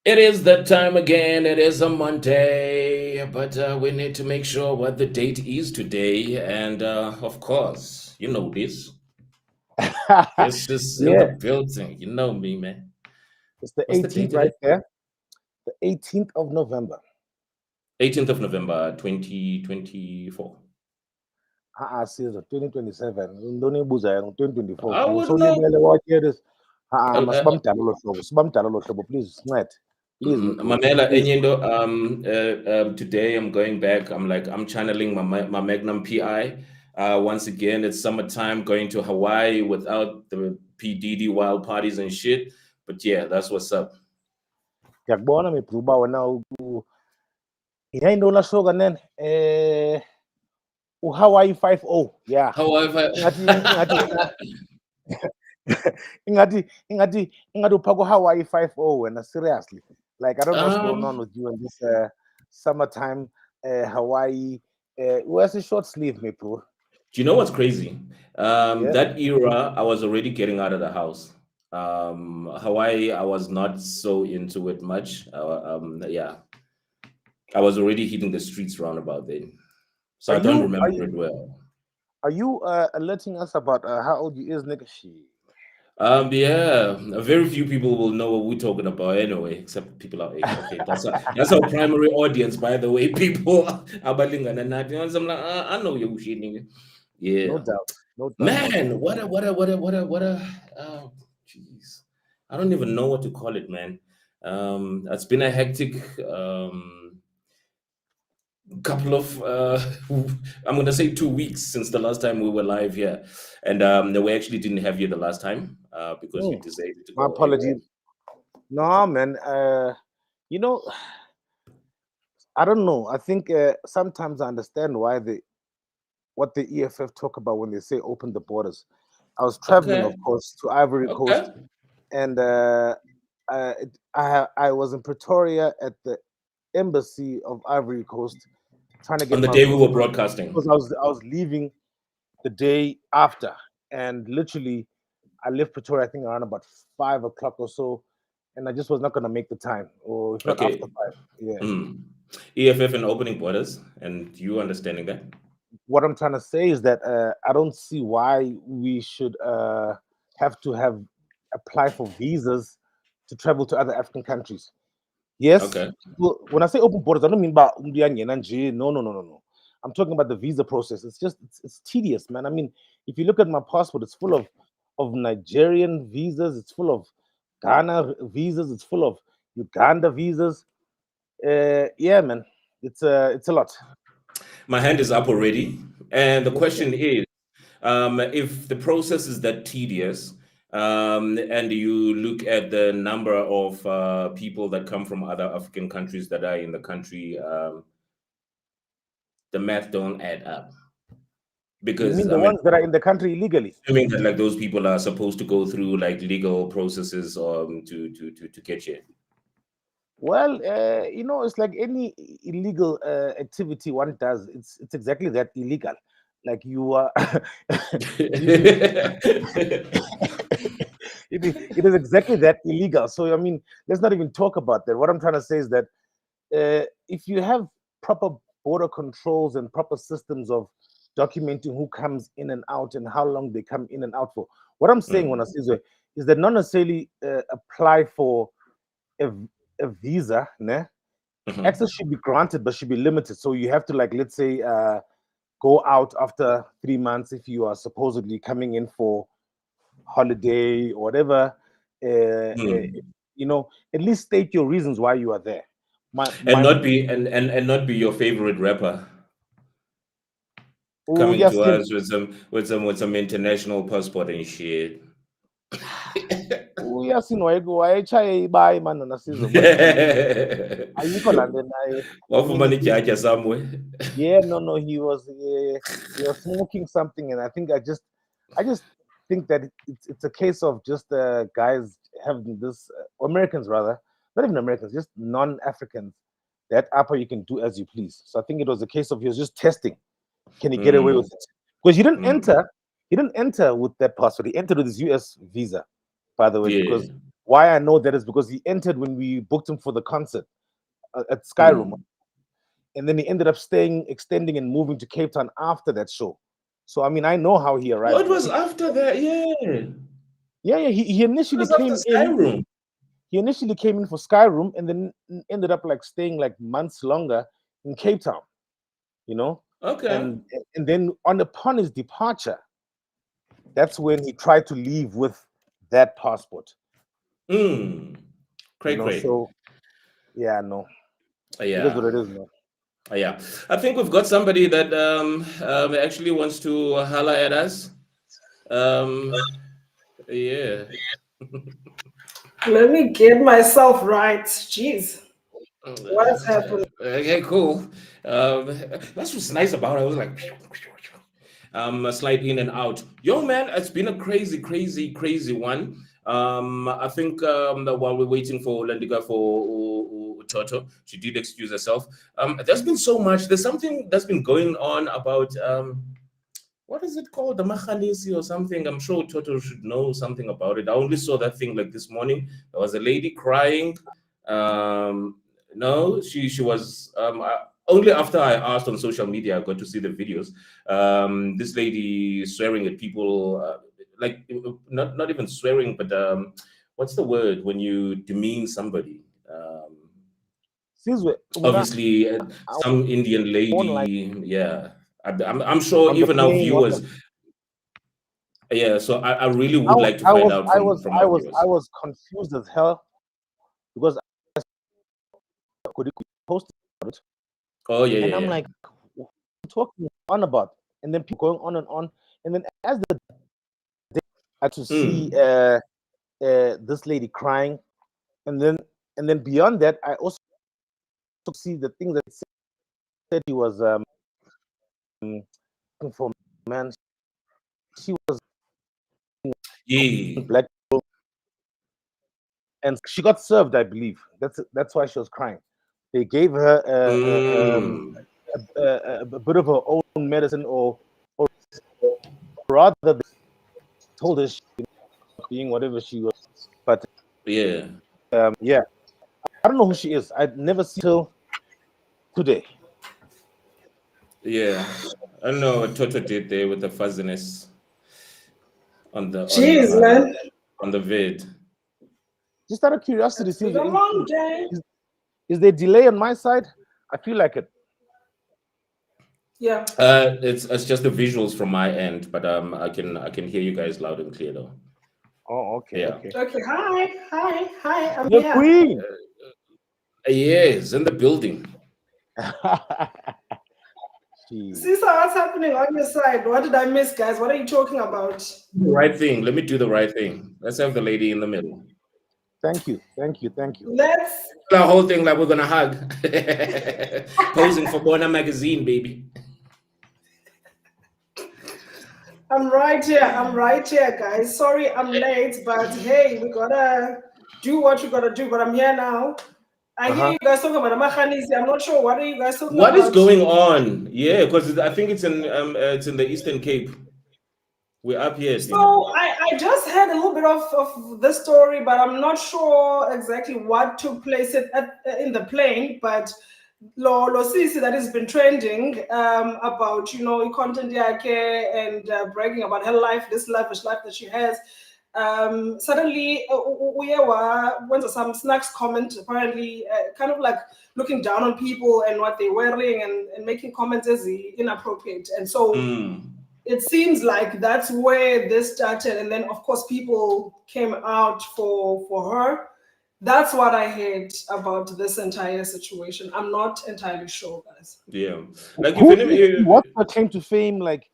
It is that time again. It is a Monday, but we need to make sure what the date is today. And of course, you know this. This is in the Yeah, building. You know me, man. it's the What's the date 18th today? right there. The 18th of November. 18th of November, 2024. Season 2027. Ndoni buza yang 2024. I Kung would know. usolibele wathe this. Uh, uh, Masibamdala lo hlobo. Sibamdala lo hlobo. Please, Nced. Please, my bro. Mamela, Please. today I'm going back. I'm channeling my Magnum PI. Once again, it's summertime, going to Hawaii without the PDD wild parties and shit. But yeah, that's what's up. Ngiyakubona my bro uba wena yayintola shoka nene. Hawaii 5-0. Yeah. However, Ingathi wena ingathi upha Hawaii 5-0 wena seriously. Like I don't know what's going on um, with you in this summertime Hawaii. Where's the short sleeve, me bro? do you know what's crazy? Yeah. That era, I was already getting out of the house. Hawaii, I was not so into it much. Yeah, I was already hitting the streets roundabout then, so Are I don't you are remember you it well. are you alerting us about how old you is, nigga? Shit. Yeah, very few people will know what we're talking about anyway, except people our age. Okay, that's our primary audience, by the way. People, abalingana nathi. You know, so I'm like, I know you're shit, nigga. No Yeah, doubt, no doubt, no doubt. man. Jeez, I don't even know what to call it, man. It's been a hectic couple of I'm gonna say 2 weeks since the last time we were live here, and no, we actually didn't have you the last time because you Mm, decided to my go away. apologies. No, man. You know, I don't know. I think sometimes I understand why what the EFF talk about when they say open the borders. I was traveling, Okay, of course, to Ivory okay. Coast, and I was in Pretoria at the embassy of Ivory Coast trying to On get the my day we were visa broadcasting. because I was leaving the day after, and literally I left Pretoria I think around about 5 o'clock or so, and I just was not gonna make the time, or if not after Okay. 5. Yeah. Mm. EFF and opening borders, and you understanding that? What I'm trying to say is that I don't see why we should have to have apply for visas to travel to other African countries. Yes, Okay. when I say open borders, I don't mean about no, no, no, no, no. I'm talking about the visa process. It's tedious, man. I mean, if you look at my passport, it's full of Nigerian visas, it's full of Ghana visas, it's full of Uganda visas. Yeah, man, it's a lot. My hand is up already, and the Yes, sir. question is, if the process is that tedious, and you look at the number of people that come from other African countries that are in the country, the math don't add up. You Because mean I the mean, ones that are in the country illegally? assuming that like those people are supposed to go through like legal processes to get here. Well, it's like any illegal activity one does. It's exactly that, illegal. Like you are, you, it is exactly that, illegal. So I mean, let's not even talk about that. What I'm trying to say is that if you have proper border controls and proper systems of documenting who comes in and out and how long they come in and out for, what I'm saying when I Mm, say so is that not necessarily apply for a, a visa, ne? Access mhm. should be granted, but should be limited. So you have to, like, let's say, go out after 3 months if you are supposedly coming in for holiday or whatever. Uh, uh, Mm. at least state your reasons why you are there. And My not be and not be your favorite rapper oh coming to Yasin, us with some international passport and shit. oh Yasin, wayechaya ibayi mani nasizwe, but ayikho laa nto naye. I mean, Wafumana ijaja somewhere. yeah, no, no, he was smoking something, and I just think that it's a case of just guys having this Americans, rather, not even Americans, just non-Africans, that upper you can do as you please. So I think it was a case of he was just testing, can he get away with Mm, it? Because mm. he didn't enter with that passport. He entered with his US visa, by the way, Yeah. because Why I know that is because he entered when we booked him for the concert at Skyroom, and then he ended up staying, extending, and moving to Cape Town after that show. So I mean, I know how he Oh, arrived. it was after that, yeah. Yeah. He It initially was after came in. Skyroom. He initially came in for Skyroom, and then ended up like staying like months longer in Cape Town. You know, Okay. and then upon his departure, that's when he tried to leave with that passport. Cray. So yeah, no. It is Yeah. what it is, man. Yeah. I think we've got somebody that actually wants to holler at us. Yeah. Let me get myself right. Jeez. What has happened? Okay, cool. That's what's nice about it. I was like, slide in and out. Yo, man, it's been a crazy one. I think that while we're waiting for Landiga for Toto, she did excuse herself. There's been so much. There's something that's been going on about what is it called? The Machanisi or something. I'm sure Toto should know something about it. I only saw that thing like this morning. There was a lady crying. No, she was only after I asked on social media, I got to see the videos. This lady swearing at people, like not even swearing, but what's the word when you demean somebody? Obviously, some Indian lady, yeah. I'm sure even our viewers. Yeah, so I really would like to find out from our viewers. I was confused as hell because I could post it. Oh yeah, and I'm like, what are you talking on about? And then people going on, and then as the day I had to see this lady crying, and then beyond that, I also see the things that said he was for man. She was black, and she got served, I believe. That's why she was crying. They gave her a bit of her own medicine, or rather, they told her she was being whatever she was. But yeah, I don't know who she is. I'd never seen her today. Yeah, I don't know what Toto did there with the fuzziness on the Jeez, man. on the vid. Just out of curiosity, It's been a long day. Is there delay on my side? I feel like it. Yeah. It's just the visuals from my end, but I can hear you guys loud and clear though. Oh, okay. Yeah. Okay. Hi. I'm The here. queen. Yes, in the building. Sisa, what's happening on your side? What did I miss, guys? What are you talking about? The right thing. Let me do the right thing. Let's have the lady in the middle. Thank you. Let's The whole thing like we're gonna hug. Posing for Bona magazine, baby. I'm right here, guys. Sorry I'm late, but hey, we gotta do what we gotta do. But I'm here now. I hear you guys talking about Amachanisi. I'm not sure. What are you guys talking about? What is going on? Yeah, because I think it's in the Eastern Cape. We're up here. So I just heard a little bit of the story, but I'm not sure exactly what took place in the plane. But lo Sisi that has been trending about content and bragging about her life, this lavish life that she has. Suddenly we went to some snacks comment, apparently kind of like looking down on people and what they're wearing and making comments as inappropriate. And so it seems like that's where this started. And then of course people came out for her. That's what I heard about this entire situation. I'm not entirely sure, guys. Yeah. Like what's her claim to fame? Like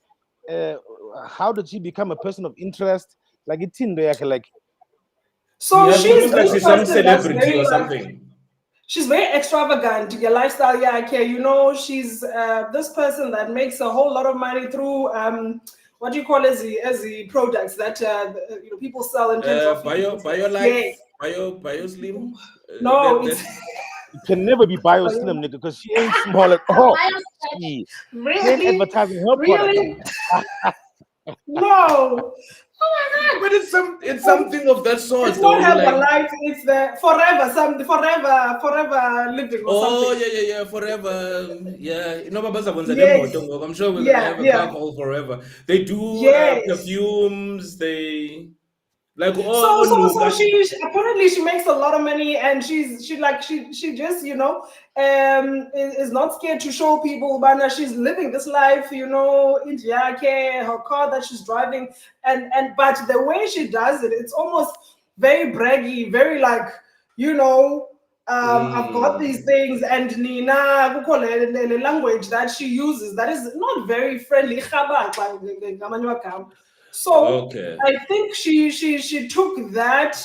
how did she become a person of interest? Like it's in there, like. So she's like she's some celebrity or something. She's very extravagant. Your lifestyle, she's this person that makes a whole lot of money through what do you call as the products that people sell in terms of BioLife, BioSlim. No, it can never be BioSlim, nigga, because she ain't small at all. Really? She ain't advertising her really? No. But it's something of that sort, It's not though. have a Like, life. It's the forever living or oh something. yeah, forever. Yeah, you know, Yes. I'm sure we're gonna Yeah. have a car Yeah. called Forever. They do Yes. perfumes. They like So Nuka. apparently she makes a lot of money, and she just is not scared to show people, but now she's living this life, India, her car that she's driving, and but the way she does it, it's almost very braggy, very like, I've got these Mm, things, and Nina, the language that she uses that is not very friendly. So okay. I think she took that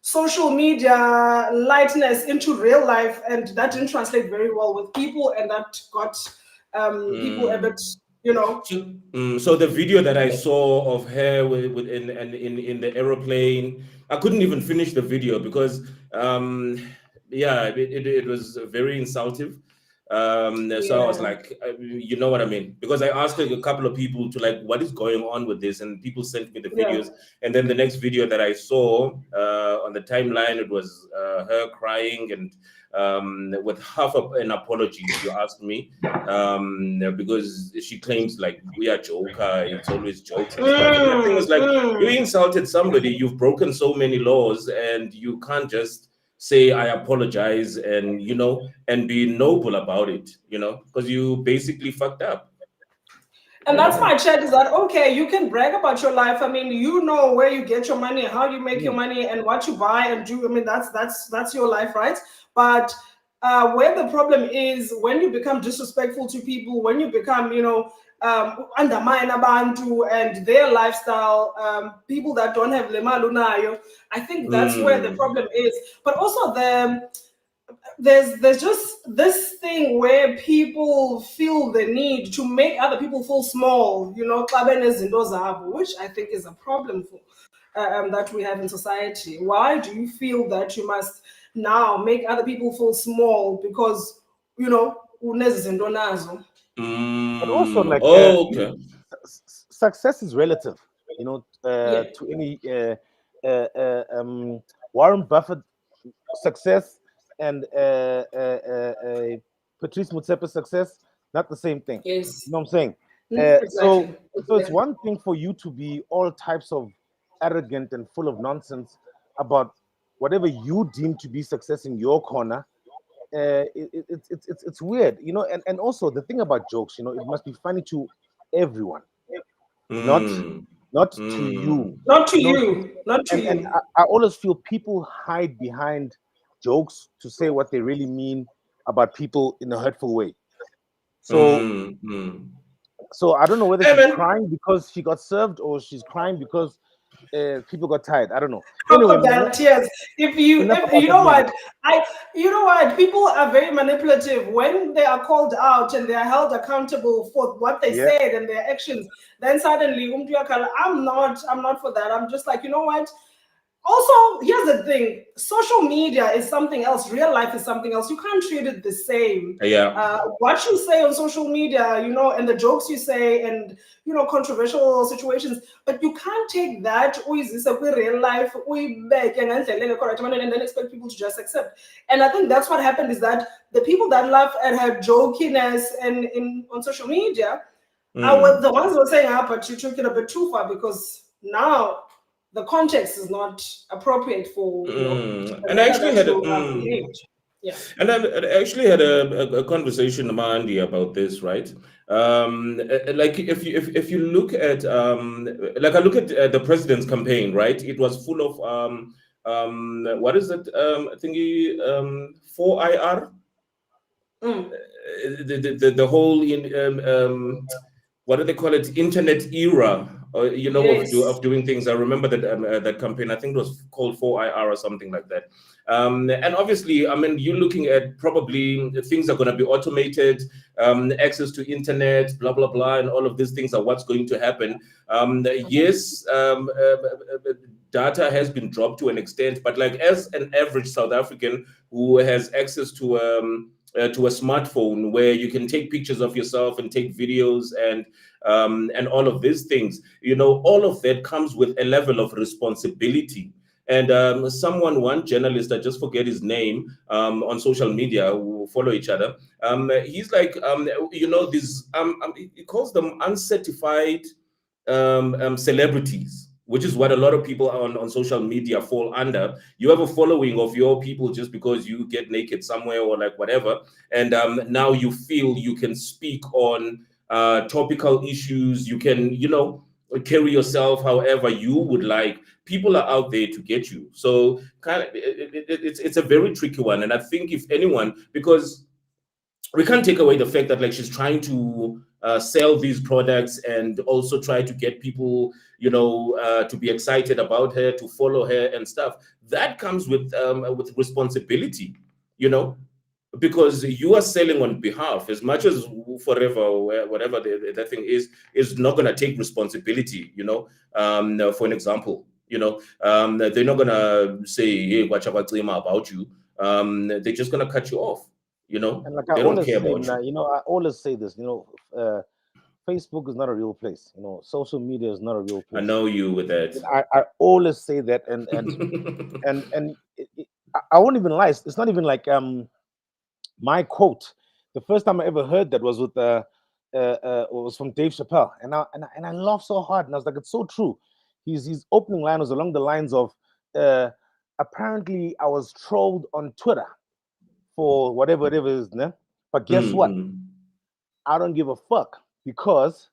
social media lightness into real life, and that didn't translate very well with people, and that got people a Mm. bit. So the video that I saw of her with in the aeroplane, I couldn't even finish the video because yeah, it was very insultive. So I was Yeah, like, you know what I mean? Because I asked a couple of people to like, what is going on with this, and people sent me the yeah. videos. And then the next video that I saw on the timeline, it was her crying and with half of an apology, if you ask me, because she claims like we are joker, it's always jokes and stuff. And the thing is like, you Mm. insulted somebody, you've broken so many laws, and you can't just say I apologize and and be noble about it, because you basically fucked up. And that's my chat, is that okay? You can brag about your life. I mean, you know where you get your money, how you make your Mm. money, and what you buy and do. I mean, that's your life, right? But where the problem is when you become disrespectful to people, when you become, undermine abantu and their lifestyle, people that don't have lemalunayo. I think that's where the Mm, problem is. But also there's just this thing where people feel the need to make other people feel small, xa benezinto zabo, which I think is a problem for that we have in society. Why do you feel that you must now make other people feel small because unezizinto nazo? But also, like, okay. success is relative, Yeah. to any Warren Buffett success and Patrice Motsepe's success, not the same thing. You Yes. know what I'm saying? Exactly. So it's one thing for you to be all types of arrogant and full of nonsense about whatever you deem to be success in your corner. It's weird, and also the thing about jokes, it must be funny to everyone, not Mm, not to you, mm, Not to you know. you. Not to And you. I always feel people hide behind jokes to say what they really mean about people in a hurtful way. So mm. so I don't know whether Hey, she's man. crying because she got served or she's crying because people got tired. I don't know. Anyway, man, Crocodile tears. enough If about you that know lady. what, people are very manipulative when they are called out and they are held accountable for what they Yeah. said and their actions. Then suddenly, I'm not for that. I'm just like, you know what? Also, here's the thing: social media is something else, real life is something else. You can't treat it the same. Yeah. What you say on social media, and the jokes you say, and controversial situations, but you can't take that real life back and then expect people to just accept. And I think that's what happened, is that the people that laugh at her jokiness and in on social media are Mm, the ones who were saying, but you took it a bit too far, because now the context is not appropriate for mm. the And I manner actually that had you have behaved. Yeah. and I actually had a conversation with Mandy about this, right? Like if you look at like I look at the president's campaign, right? It was full of what is it? I think 4IR, Mm. the whole what do they call it, internet era, Yes. of doing things. I remember that campaign, I think it was called 4IR or something like that. And obviously, I mean, you're looking at probably things are going to be automated, access to internet, blah blah blah, and all of these things are what's going to happen. Yes, data has been dropped to an extent, but like as an average South African who has access to to a smartphone where you can take pictures of yourself and take videos and all of these things. All of that comes with a level of responsibility. And one journalist, I just forget his name, on social media, who follow each other. He's like, these, he calls them uncertified celebrities, which is what a lot of people on social media fall under. You have a following of your people just because you get naked somewhere or like whatever, and now you feel you can speak on topical issues. You can, carry yourself however you would like. People are out there to get you. So kind of, it's a very tricky one. And I think if anyone, because we can't take away the fact that like she's trying to sell these products and also try to get people, to be excited about her, to follow her and stuff. That comes with responsibility, because you are selling on behalf. As much as Forever or whatever that thing is not going to take responsibility, for an example, they're not going to say, hey, watch about you. They're just going to cut you off. And like They don't care about you. I always say this, Facebook is not a real place. Social media is not a real place. I know you with that. I always say that, and I won't even lie. It's not even like my quote. The first time I ever heard that was with was from Dave Chappelle, and I laughed so hard, and I was like, it's so true. His opening line was along the lines of, apparently I was trolled on Twitter for whatever it is, né? But guess what? I don't give a fuck, because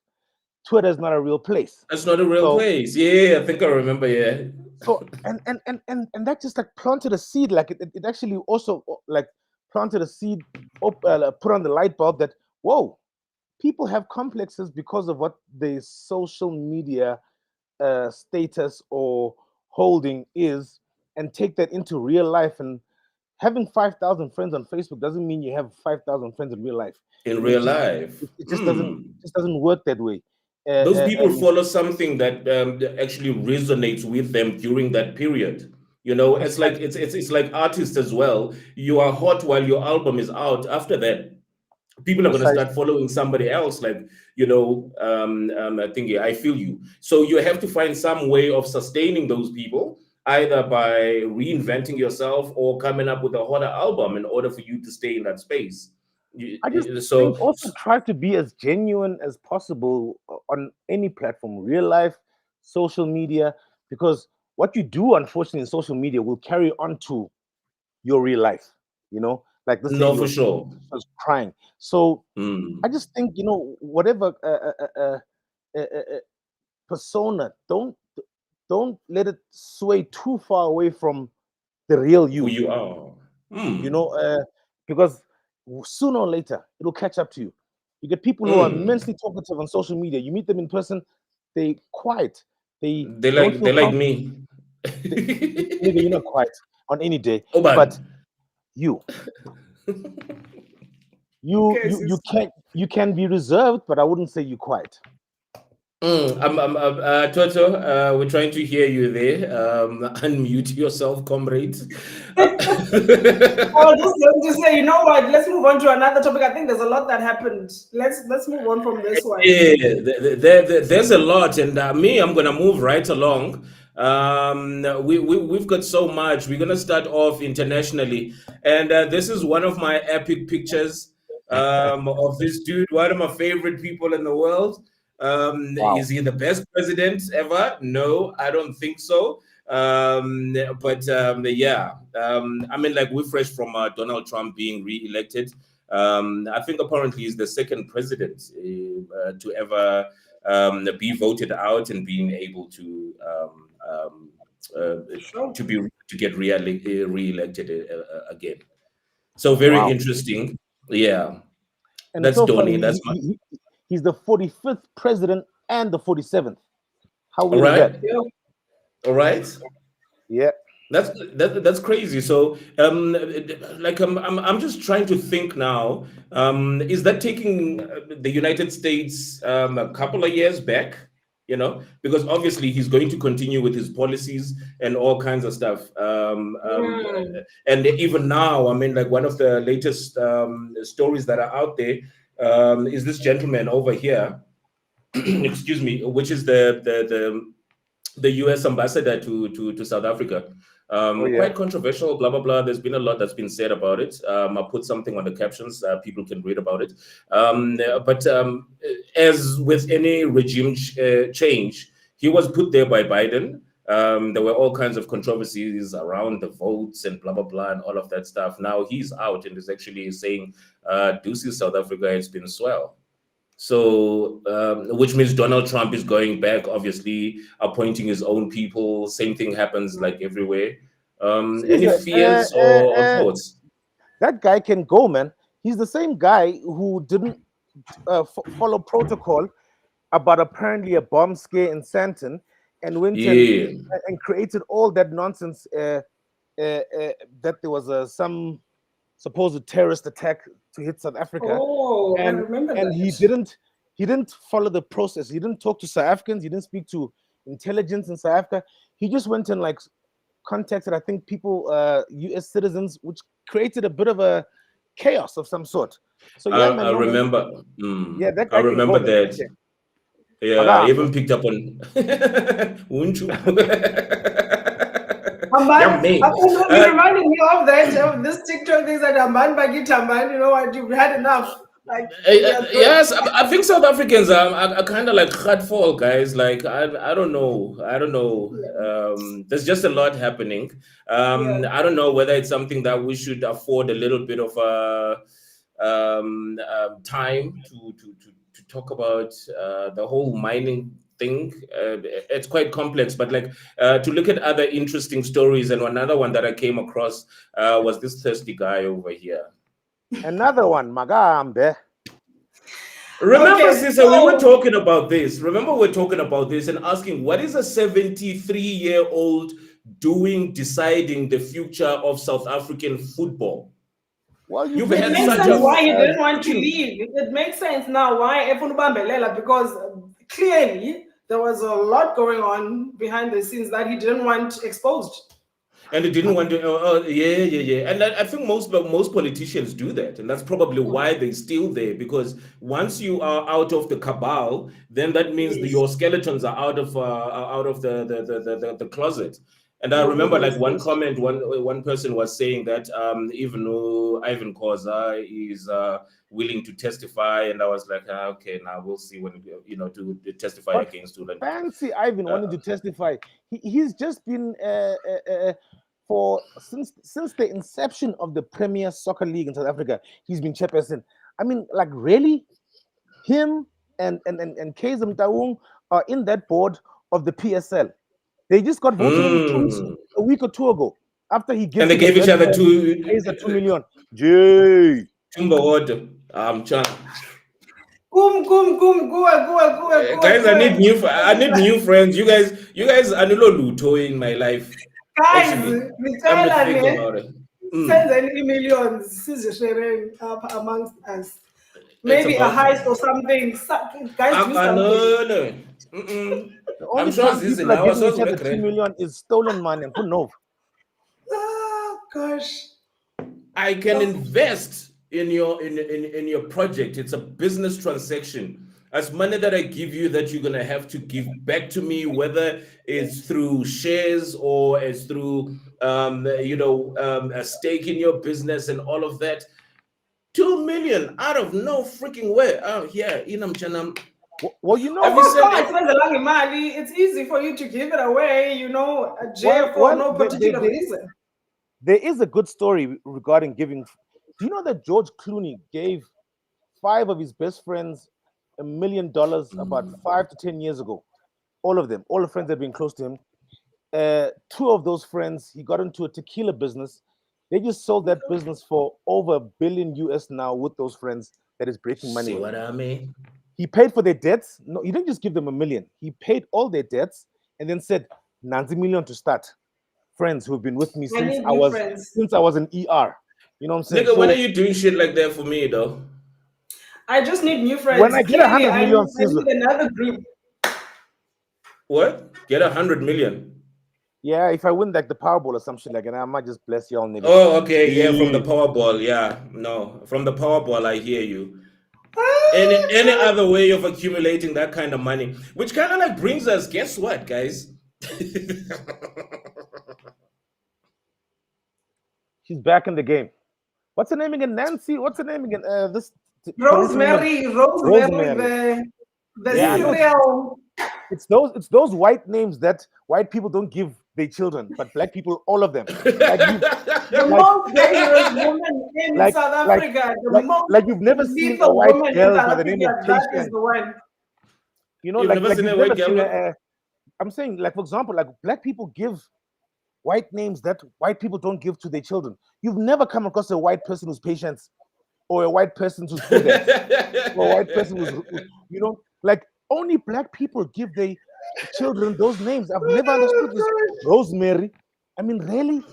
Twitter is not a real place. That's not a real place. Yeah, I think I remember. Yeah. So and that just like planted a seed. Like it actually also like planted a seed, put on the light bulb that, whoa, people have complexes because of what the social media status or holding is, and take that into real life. And having 5,000 friends on Facebook doesn't mean you have 5,000 friends in real life. In real life, it just doesn't work that way. Those people follow something that actually resonates with them during that period. It's like it's like artists as well. You are hot while your album is out. After that, people are going to start following somebody else. Like, I think I feel you. So you have to find some way of sustaining those people, either by reinventing yourself or coming up with a hotter album in order for you to stay in that space. I just think also try to be as genuine as possible on any platform, real life, social media, because what you do, unfortunately, in social media will carry on to your real life. Like this. No, for sure. I was crying. So I just think, whatever persona, don't let it sway too far away from the real you. Who you are. Because sooner or later it'll catch up to you. You get people who are immensely talkative on social media. You meet them in person, they quiet. They like me. Maybe you're not quiet on any day, but you can be reserved, but I wouldn't say you quiet. Toto, we're trying to hear you there. Unmute yourself, comrade. I was just going to say, you know what? Let's move on to another topic. I think there's a lot that happened. Let's move on from this one. Yeah, there's a lot, and I'm gonna move right along. We've got so much. We're gonna start off internationally, and this is one of my epic pictures of this dude, one of my favorite people in the world. Wow. Is he the best president ever? No, I don't think so. But yeah, I mean, like, we're fresh from Donald Trump being re-elected. I think apparently he's the second president to ever be voted out and being able to get re-elected again. So very interesting. Yeah, and that's so Donny. That's he's the 45th president and the 47th. How weird is that? Yeah. All right. Yeah. That's crazy. So like I'm just trying to think now. Is that taking the United States a couple of years back? you know, because obviously he's going to continue with his policies and all kinds of stuff. And even now, I mean, like one of the latest stories that are out there is this gentleman over here, excuse me, which is the U.S. ambassador to South Africa. Oh yeah. Quite controversial, blah, blah, blah. There's been a lot that's been said about it. I'll put something on the captions. People can read about it. But as with any regime change, he was put there by Biden. There were all kinds of controversies around the votes and blah, blah, blah, and all of that stuff. Now he's out and is actually saying, Deuces, South Africa, it's been swell. So, which means Donald Trump is going back, obviously, appointing his own people. Same thing happens like everywhere. Any fears or thoughts? That guy can go, man. He's the same guy who didn't follow protocol about apparently a bomb scare in Sandton and went and created all that nonsense that there was some supposed terrorist attack to hit South Africa. Oh, and, I remember and that. he didn't follow the process. He didn't talk to South Africans. He didn't speak to intelligence in South Africa. He just went and like contacted, I think, people, US citizens, which created a bit of a chaos of some sort. So yeah, man, I remember. Yeah, that guy I remember that. Okay. Yeah, I even picked up on You're reminding me of that, of this TikTok things that Amban Bagitamban, you know what, you've had enough. Like, yes, I think South Africans are kind of like hardfall guys. Like I don't know. There's just a lot happening. I don't know whether it's something that we should afford a little bit of time to talk about the whole mining thing. It's quite complex, but like to look at other interesting stories. And another one that I came across was this thirsty guy over here. Another one, Magambe. Remember, Sisa, we were talking about this. Remember, we're talking about this and asking, what is a 73-year-old doing deciding the future of South African football? Well, it makes sense why he didn't want to leave. It makes sense now why Efunubambelela, because clearly there was a lot going on behind the scenes that he didn't want exposed. And they didn't want to, yeah. And I think most politicians do that. And that's probably why they're still there. Because once you are out of the cabal, then that means your skeletons are out of the closet. And I remember like one comment, one person was saying that even though Ivan Khoza is willing to testify, and I was like, okay, now we'll see when to testify against Tulan. Fancy Ivan wanting to testify. He's just been since the inception of the Premier Soccer League in South Africa, he's been chairperson. I mean, like really, him and Kaizer Motaung are in that board of the PSL. They just got voted a week or two ago after he gave. And they gave each other 2 million. Jay. I'm trying. Guys, I need new friends. You guys are no luto in my life. Guys, send any millions up amongst us. Maybe a heist or something. Guys, do something. The only time people are giving each other 2 million is stolen money. Who knows? Oh gosh. I can invest in your project. It's a business transaction. As money that I give you that you're gonna have to give back to me, whether it's through shares or it's through a stake in your business and all of that. 2 million out of no freaking way. Oh yeah, well, you know, it's easy for you to give it away, jail for no particular reason. There is a good story regarding giving. Do you know that George Clooney gave 5 of his best friends $1 million about 5 to 10 years ago? All the friends that have been close to him. 2 of those friends, he got into a tequila business. They just sold that business for over $1 billion US now with those friends that is breaking money. See what I mean? He paid for their debts. No, he didn't just give them $1 million. He paid all their debts and then said, "90 million to start." Friends who've been with me since I was in ER. You know what I'm saying? Nigga, when are you doing shit like that for me, though? I just need new friends. When I get 100 million, I need another group. What? Get 100 million. Yeah, if I win like the Powerball or some shit like that, I might just bless y'all niggas. Oh, okay, yeah, from the Powerball, yeah, no, from the Powerball, I hear you. Any other way of accumulating that kind of money, which kind of like brings us, guess what, guys? She's back in the game. What's her name again? Nancy? What's her name again? This Rosemary, the Yeah, I know. cereal. It's those white names that white people don't give their children, but black people, all of them. Like The most dangerous woman in like- South like- Africa. The like- most like you've never seen a lethal white woman in girl South by the name of Africa. That is Patience. the one. You know, You've like never seen you've a white never seen girl? I'm saying, like, for example, like black people give white names that white people don't give to their children. You've never come across a white person who's Patience, or a white person who's Prudence, or a white person who's, you know, like only black people give their children those names. I've never understood this. Rosemary. I mean, really?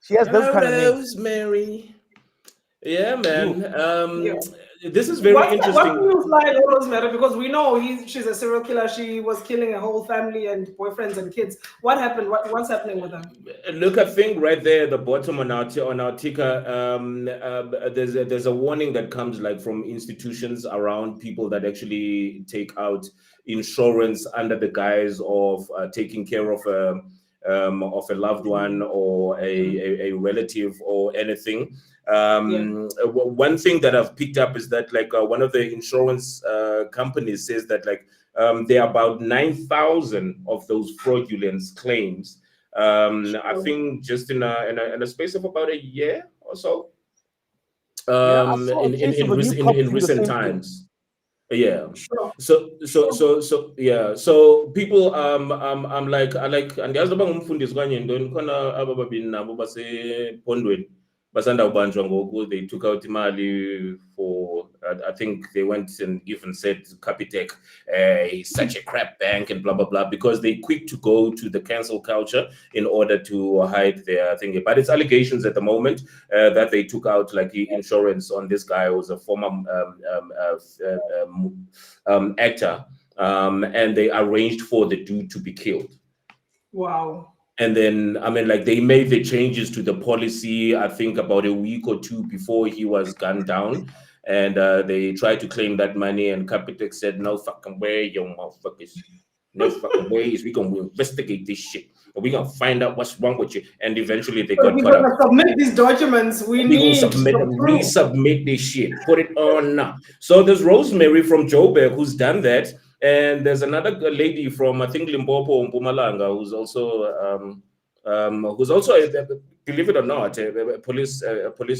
She has those kind of names. Rosemary. Yeah, man. Yeah. This is very What's interesting. the news line on Rosemary? Because we know she's a serial killer. She was killing a whole family and boyfriends and kids. What happened? What's happening with her? Look, I think right there at the bottom on our ticker, there's a warning that comes like from institutions around people that actually take out insurance under the guise of taking care of a loved one or a relative or anything. One thing that I've picked up is that like one of the insurance companies says that like there are about 9,000 of those fraudulent claims. I think just in a space of about a year or so. In recent times. Yeah. Sure. So yeah. So people I'm like I like and yazi loba ngumfundisi kanye ntoni khona abababili nabo base Pondweni basanda ubanjwa ngoku they took out imali for I think they went and even said Capitec is such a crap bank and blah blah blah because they quick to go to the cancel culture in order to hide their thing. But it's allegations at the moment that they took out like insurance on this guy who was a former actor, and they arranged for the dude to be killed. Wow. And then, I mean, like they made the changes to the policy, I think about a week or two before he was gunned down. And they tried to claim that money, and Capitec said, no fucking way, you motherfuckers. No fucking ways. We're going to investigate this shit. We're going to find out what's wrong with you. And eventually they got caught up. Submit these documents. We need to resubmit this shit. Put it on now. So there's Rosemary from Joburg who's done that. And there's another lady from, I think, Limpopo, Mpumalanga, who's also believe it or not, a police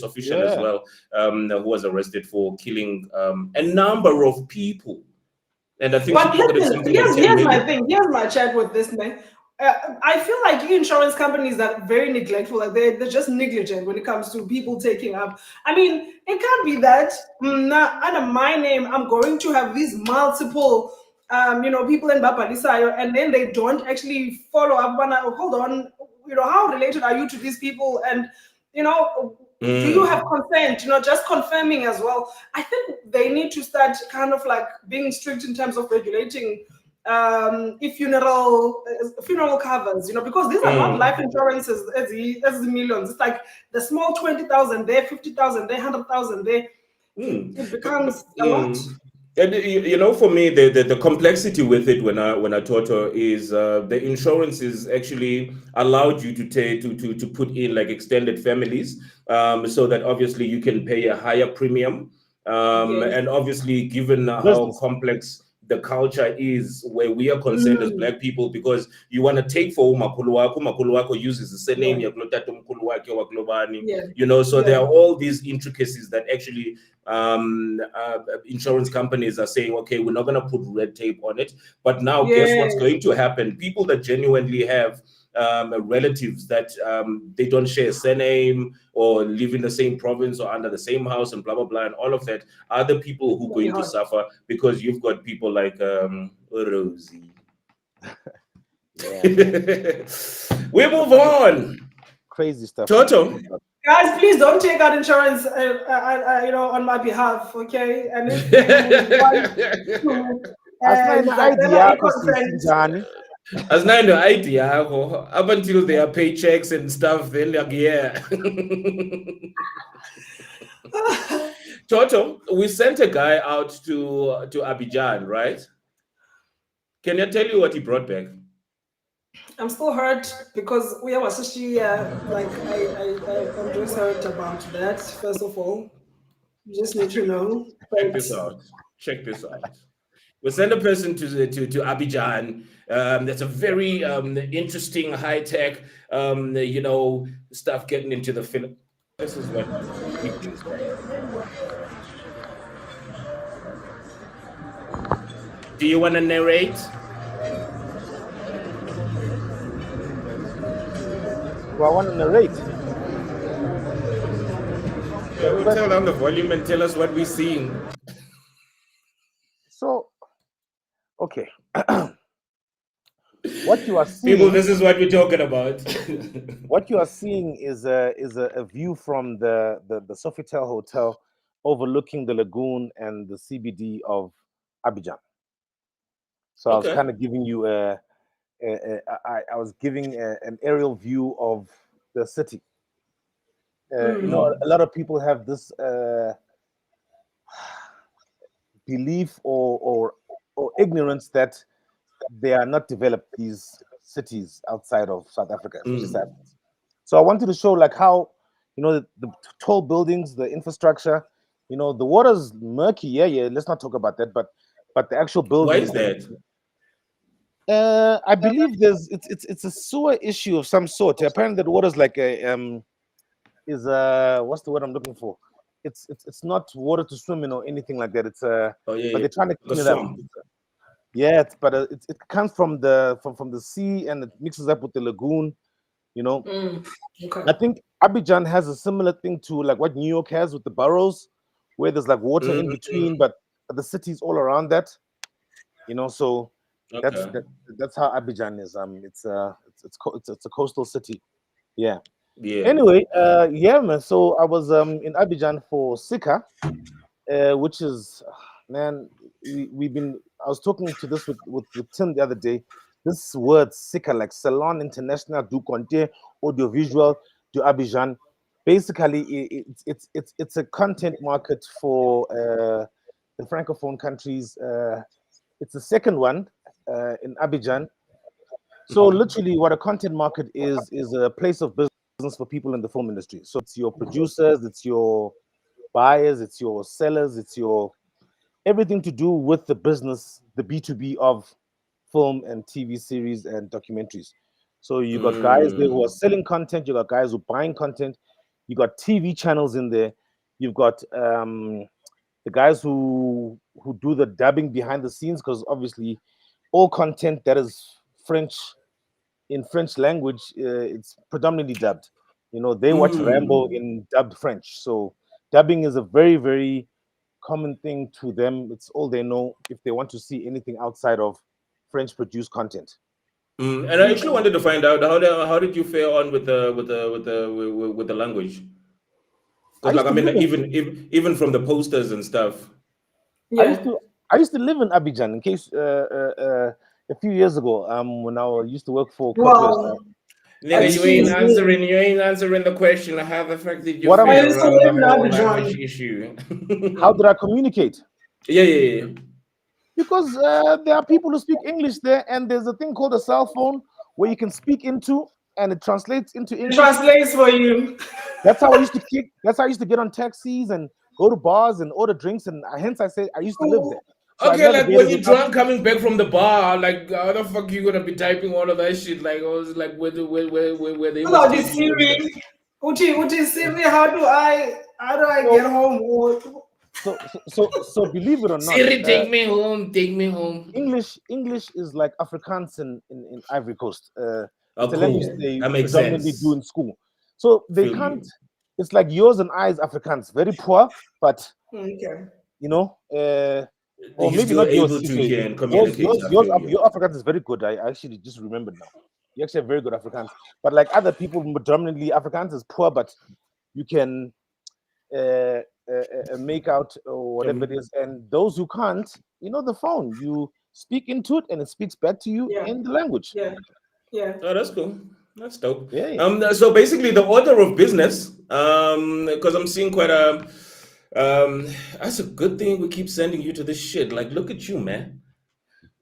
official as well, who was arrested for killing a number of people. And I think here's my thing. Here's my chat with this man. I feel like insurance companies are very neglectful. Like they're just negligent when it comes to people taking up. I mean, it can't be that under my name I'm going to have these multiple people in Bapalisayo, and then they don't actually follow up. Hold on, how related are you to these people? And do you have consent? Just confirming as well. I think they need to start kind of like being strict in terms of regulating funeral covers, because these are not life insurances as the millions. It's like the small 20,000 there, 50,000 there, 100,000 there. It becomes a lot. And for me, the complexity with it when I taught her is the insurances actually allowed you to put in like extended families, so that obviously you can pay a higher premium, and obviously given how complex the culture is where we are concerned as Black people, because you want to take for umakulu uses the surname so there are all these intricacies that actually insurance companies are saying, okay, we're not going to put red tape on it, but now guess what's going to happen? People that genuinely have relatives that they don't share a surname or live in the same province or under the same house and blah blah blah and all of that are the people who are going to suffer, because you've got people like Rosie. We move on. Crazy stuff. Toto. Guys, please don't take out insurance, on my behalf, okay? And if you want to, As not the idea, up until their paychecks and stuff, then like, yeah. Toto, we sent a guy out to Abidjan, right? Can I tell you what he brought back? I'm still hurt because we have a sushi. Like I'm just hurt about that. First of all, you just need to know. Check But this out. Check this out. We send a person to Abidjan. That's a very interesting, high tech, stuff getting into the film. This is what he brings back. Do you want to narrate? Do I want to narrate? Yeah, we'll turn down the volume and tell us what we're seeing. So, okay. What you are seeing, People, this is what we're talking about. what you are seeing is a view from the Sofitel Hotel overlooking the lagoon and the CBD of Abidjan. So I was Okay. kind of giving you I was giving an aerial view of the city. You know, a lot of people have this belief or ignorance that they are not developed, these cities outside of South Africa, especially South Africa. So I wanted to show like how, you know, the tall buildings, the infrastructure, you know, the water's murky. Yeah. Let's not talk about that. But the actual Why buildings. is that? I believe it's a sewer issue of some sort. Apparently, the water's like a is what's the word I'm looking for? It's not water to swim in or anything like that. It's Oh yeah, but they're trying to like a clean it up. swamp. Yeah, but it comes from the sea and it mixes up with the lagoon. You know, okay. I think Abidjan has a similar thing to like what New York has with the boroughs, where there's like water in between, but the city's all around that. You know, so that's Okay. that's how Abidjan is. It's a coastal city. Yeah. Yeah. Anyway, yeah, man. So I was in Abidjan for Sika, which is, man, we've been. I was talking to this with Tim the other day. This word Sika, like Salon International du Conte Audiovisual du Abidjan, basically it's a content market for the francophone countries. It's the second one in Abidjan. So literally, what a content market is a place of business for people in the film industry. So it's your producers, it's your buyers, it's your sellers, it's your everything to do with the business, the B2B of film and TV series and documentaries. So you got guys there who are selling content, you got guys who are buying content, you got TV channels in there, you've got the guys who do the dubbing behind the scenes, because obviously all content that is French in French language, it's predominantly dubbed. You know, they watch Rambo in dubbed French. So dubbing is a very, very common thing to them. It's all they know if they want to see anything outside of French produced content. And I actually wanted to find out how did you fare on with the language? I Because like used I to mean live in even from the posters and stuff. I used Yeah. to I used to live in Abidjan in case a few years ago when I used to work for Codewest. Wow. Nigga, Excuse me. you ain't answering the question. How the fuck did you What I I'm fare used to around the live in whole language Abidjan. issue? how did I communicate? Yeah. Because there are people who speak English there, and there's a thing called a cell phone where you can speak into and it translates into It English. translates for you. That's how I used to kick. That's how I used to get on taxis and go to bars and order drinks. And hence I say I used to live there. So I Okay, like when navigated you're it up. drunk coming back from the bar, like how the fuck you gonna be typing all of that shit? Like I was like where they were About the steady and stuff. Siri. Uti Siri, how do I So get home? so believe it or not, Siri, take me home. English is like Afrikaans in Ivory Coast. Oh, It's a language cool. they That makes predominantly do sense. in school. So they Feel can't. you. It's like yours and I's Afrikaans, very poor, but Okay. you know, or You're maybe still not yours. able to CJ. hear and communicate. I feel you. Your Afrikaans is very good. I actually just remembered now. You actually have very good Afrikaans. But like other people, predominantly Afrikaans is poor, but you can make out or whatever it is. And those who can't, you know, the phone. speak into it, and it speaks back to you Yeah, in the language. yeah, yeah. Oh, that's cool. That's dope. Yeah, yeah. So basically, the order of business, because I'm seeing quite a, um, that's a good thing we keep sending you to this shit. Like, look at you, man.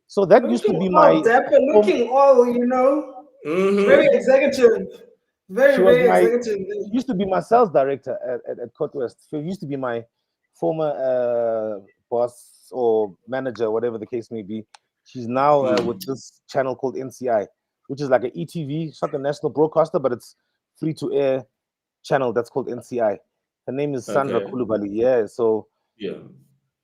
So that used to Looking be all my dapper, home. looking all, very Mm-hmm. executive. She Very, was very my. executive. She used to be my sales director at Court West. She used to be my former boss or manager, whatever the case may be. She's now with Mm. this channel called NCI, which is like an ETV. It's not a national broadcaster, but it's free to air channel that's called NCI. Her name is Sandra Okay. Kulubali. Yeah. So Yeah.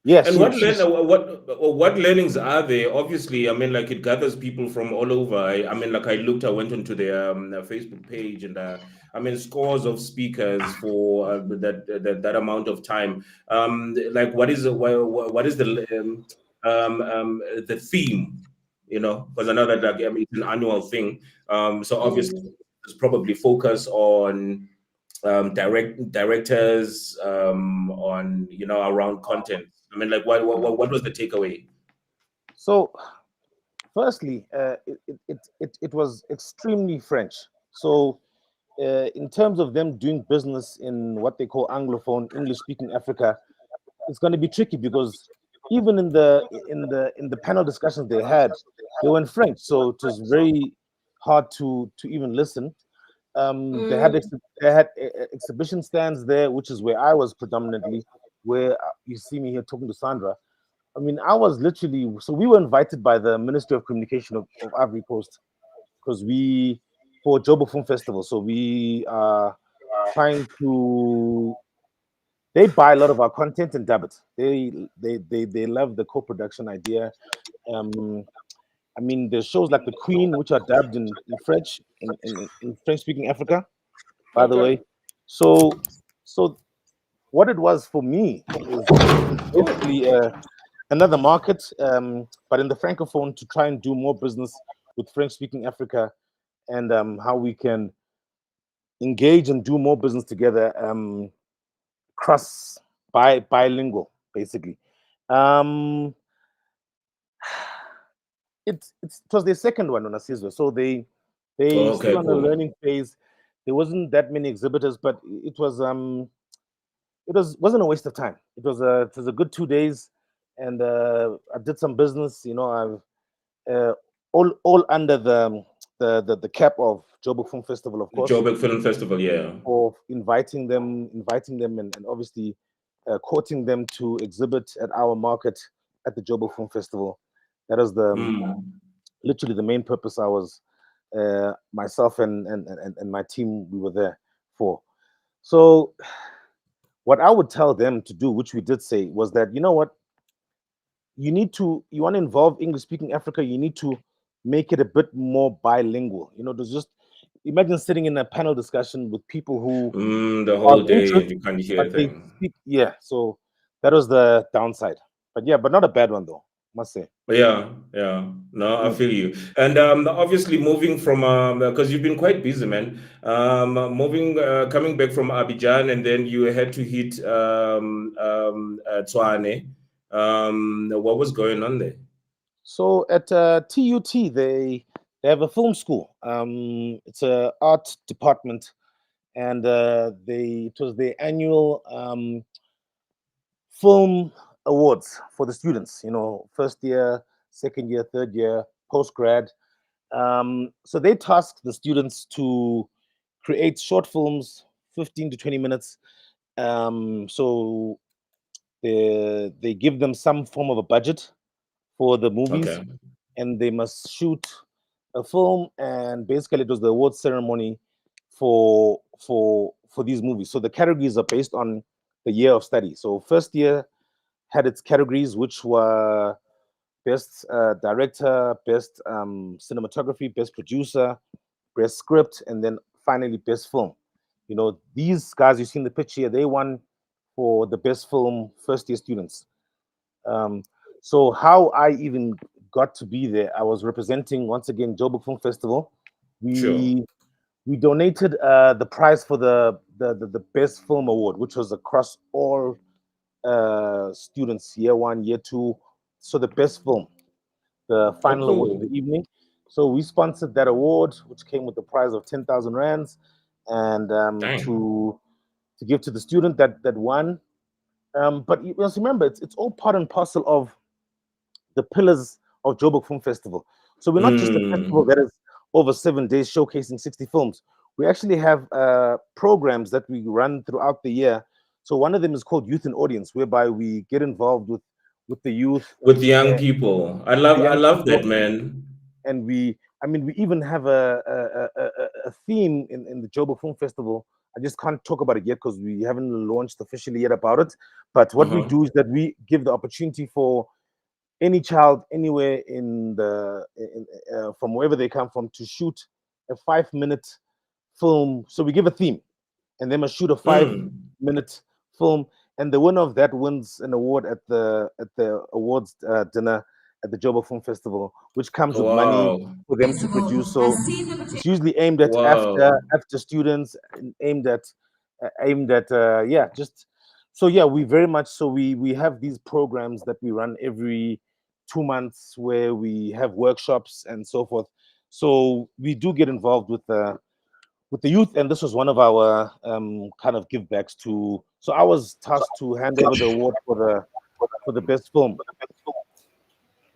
yeah, And she she's what learnings are there? Obviously, I mean, like it gathers people from all over. I mean, like I went onto their Facebook page, and I mean, scores of speakers for that amount of time. Like, what is the theme? You know, because I know that, like, I mean, it's an annual thing. So obviously, Mm. there's probably focus on directors, on, around content. I mean, like, what was the takeaway? so. Firstly, it was extremely French. So in terms of them doing business in what they call Anglophone, English-speaking Africa, it's going to be tricky because even in the panel discussions they were in French, so it was very hard to even listen. They had Mm. exhibition stands there, which is where I was predominantly, where you see me here talking to Sandra. I mean, I was literally so we were invited by the Ministry of Communication of Ivory Coast because we for Jobo Film Festival. So we are trying to they buy a lot of our content and dub it. They love the co-production idea. Um, I mean, there's shows like The Queen, which are dubbed in French, in French-speaking Africa, by the Okay. way. So what it was for me is Oh, basically another market, but in the francophone to try and do more business with French-speaking Africa and how we can engage and do more business together, cross bilingual, basically. Um, it was their second one on Asizwa, so they still okay, on a cool. learning phase. There wasn't that many exhibitors, but it wasn't a waste of time. It was a good 2 days, and I did some business. All under the cap of Joburg Film Festival, of The course, Joburg Film Festival, yeah. for inviting them, and obviously courting them to exhibit at our market at the Joburg Film Festival. That is Mm. literally the main purpose. I was myself and my team. We were there for. So what I would tell them to do, which we did say, was that you know what you want to involve English speaking Africa, you need to make it a bit more bilingual. There's just imagine sitting in a panel discussion with people who The are whole day, literate, and you can't hear but a they thing. speak. Yeah, so that was the downside. But yeah, but not a bad one though, must say. Yeah, yeah. No, I Mm. feel you. And obviously moving from, because you've been quite busy, man. Coming back from Abidjan, and then you had to hit Tshwane. What was going on there? So at TUT, they have a film school. It's a art department, and it was their annual film awards for the students. First year, second year, third year, post grad. So they tasked the students to create short films, 15 to 20 minutes. So they give them some form of a budget for the movies, Okay. and they must shoot a film. And basically, it was the award ceremony for these movies. So the categories are based on the year of study. So first year had its categories, which were best director, best cinematography, best producer, best script, and then finally best film. These guys you see in the picture here, they won for the best film first year students. Um, so how I even got to be there, I was representing once again Joburg Film Festival. Sure. We donated the prize for the best film award, which was across all students, year one, year two. So the best film. the Oh, final award of cool. the evening. So we sponsored that award, which came with the prize of 10,000 rands, and Dang. to give to the student that won. But you must remember, it's all part and parcel of the pillars of Joburg Film Festival. So we're not just a festival Mm. that is over 7 days showcasing 60 films. We actually have programs that we run throughout the year. So one of them is called Youth and Audience, whereby we get involved with the youth With the young and people. I with the love I young love people, that, man. and we even have a theme in the Joburg Film Festival. I just can't talk about it yet because we haven't launched officially yet about it. But what we Uh-huh. do is that we give the opportunity for any child anywhere from wherever they come from to shoot a 5 minute film. So we give a theme, and they must shoot a five Mm. minute film, and the winner of that wins an award at the awards dinner at the Joburg Film Festival, which comes with money Wow. for them to produce. So it's usually aimed at Wow. after students, and aimed at yeah, just so yeah, we very much so we have these programs that we run every 2 months where we have workshops and so forth. So we do get involved with the youth, and this was one of our kind of give backs to. So I was tasked to hand over the award for the best film.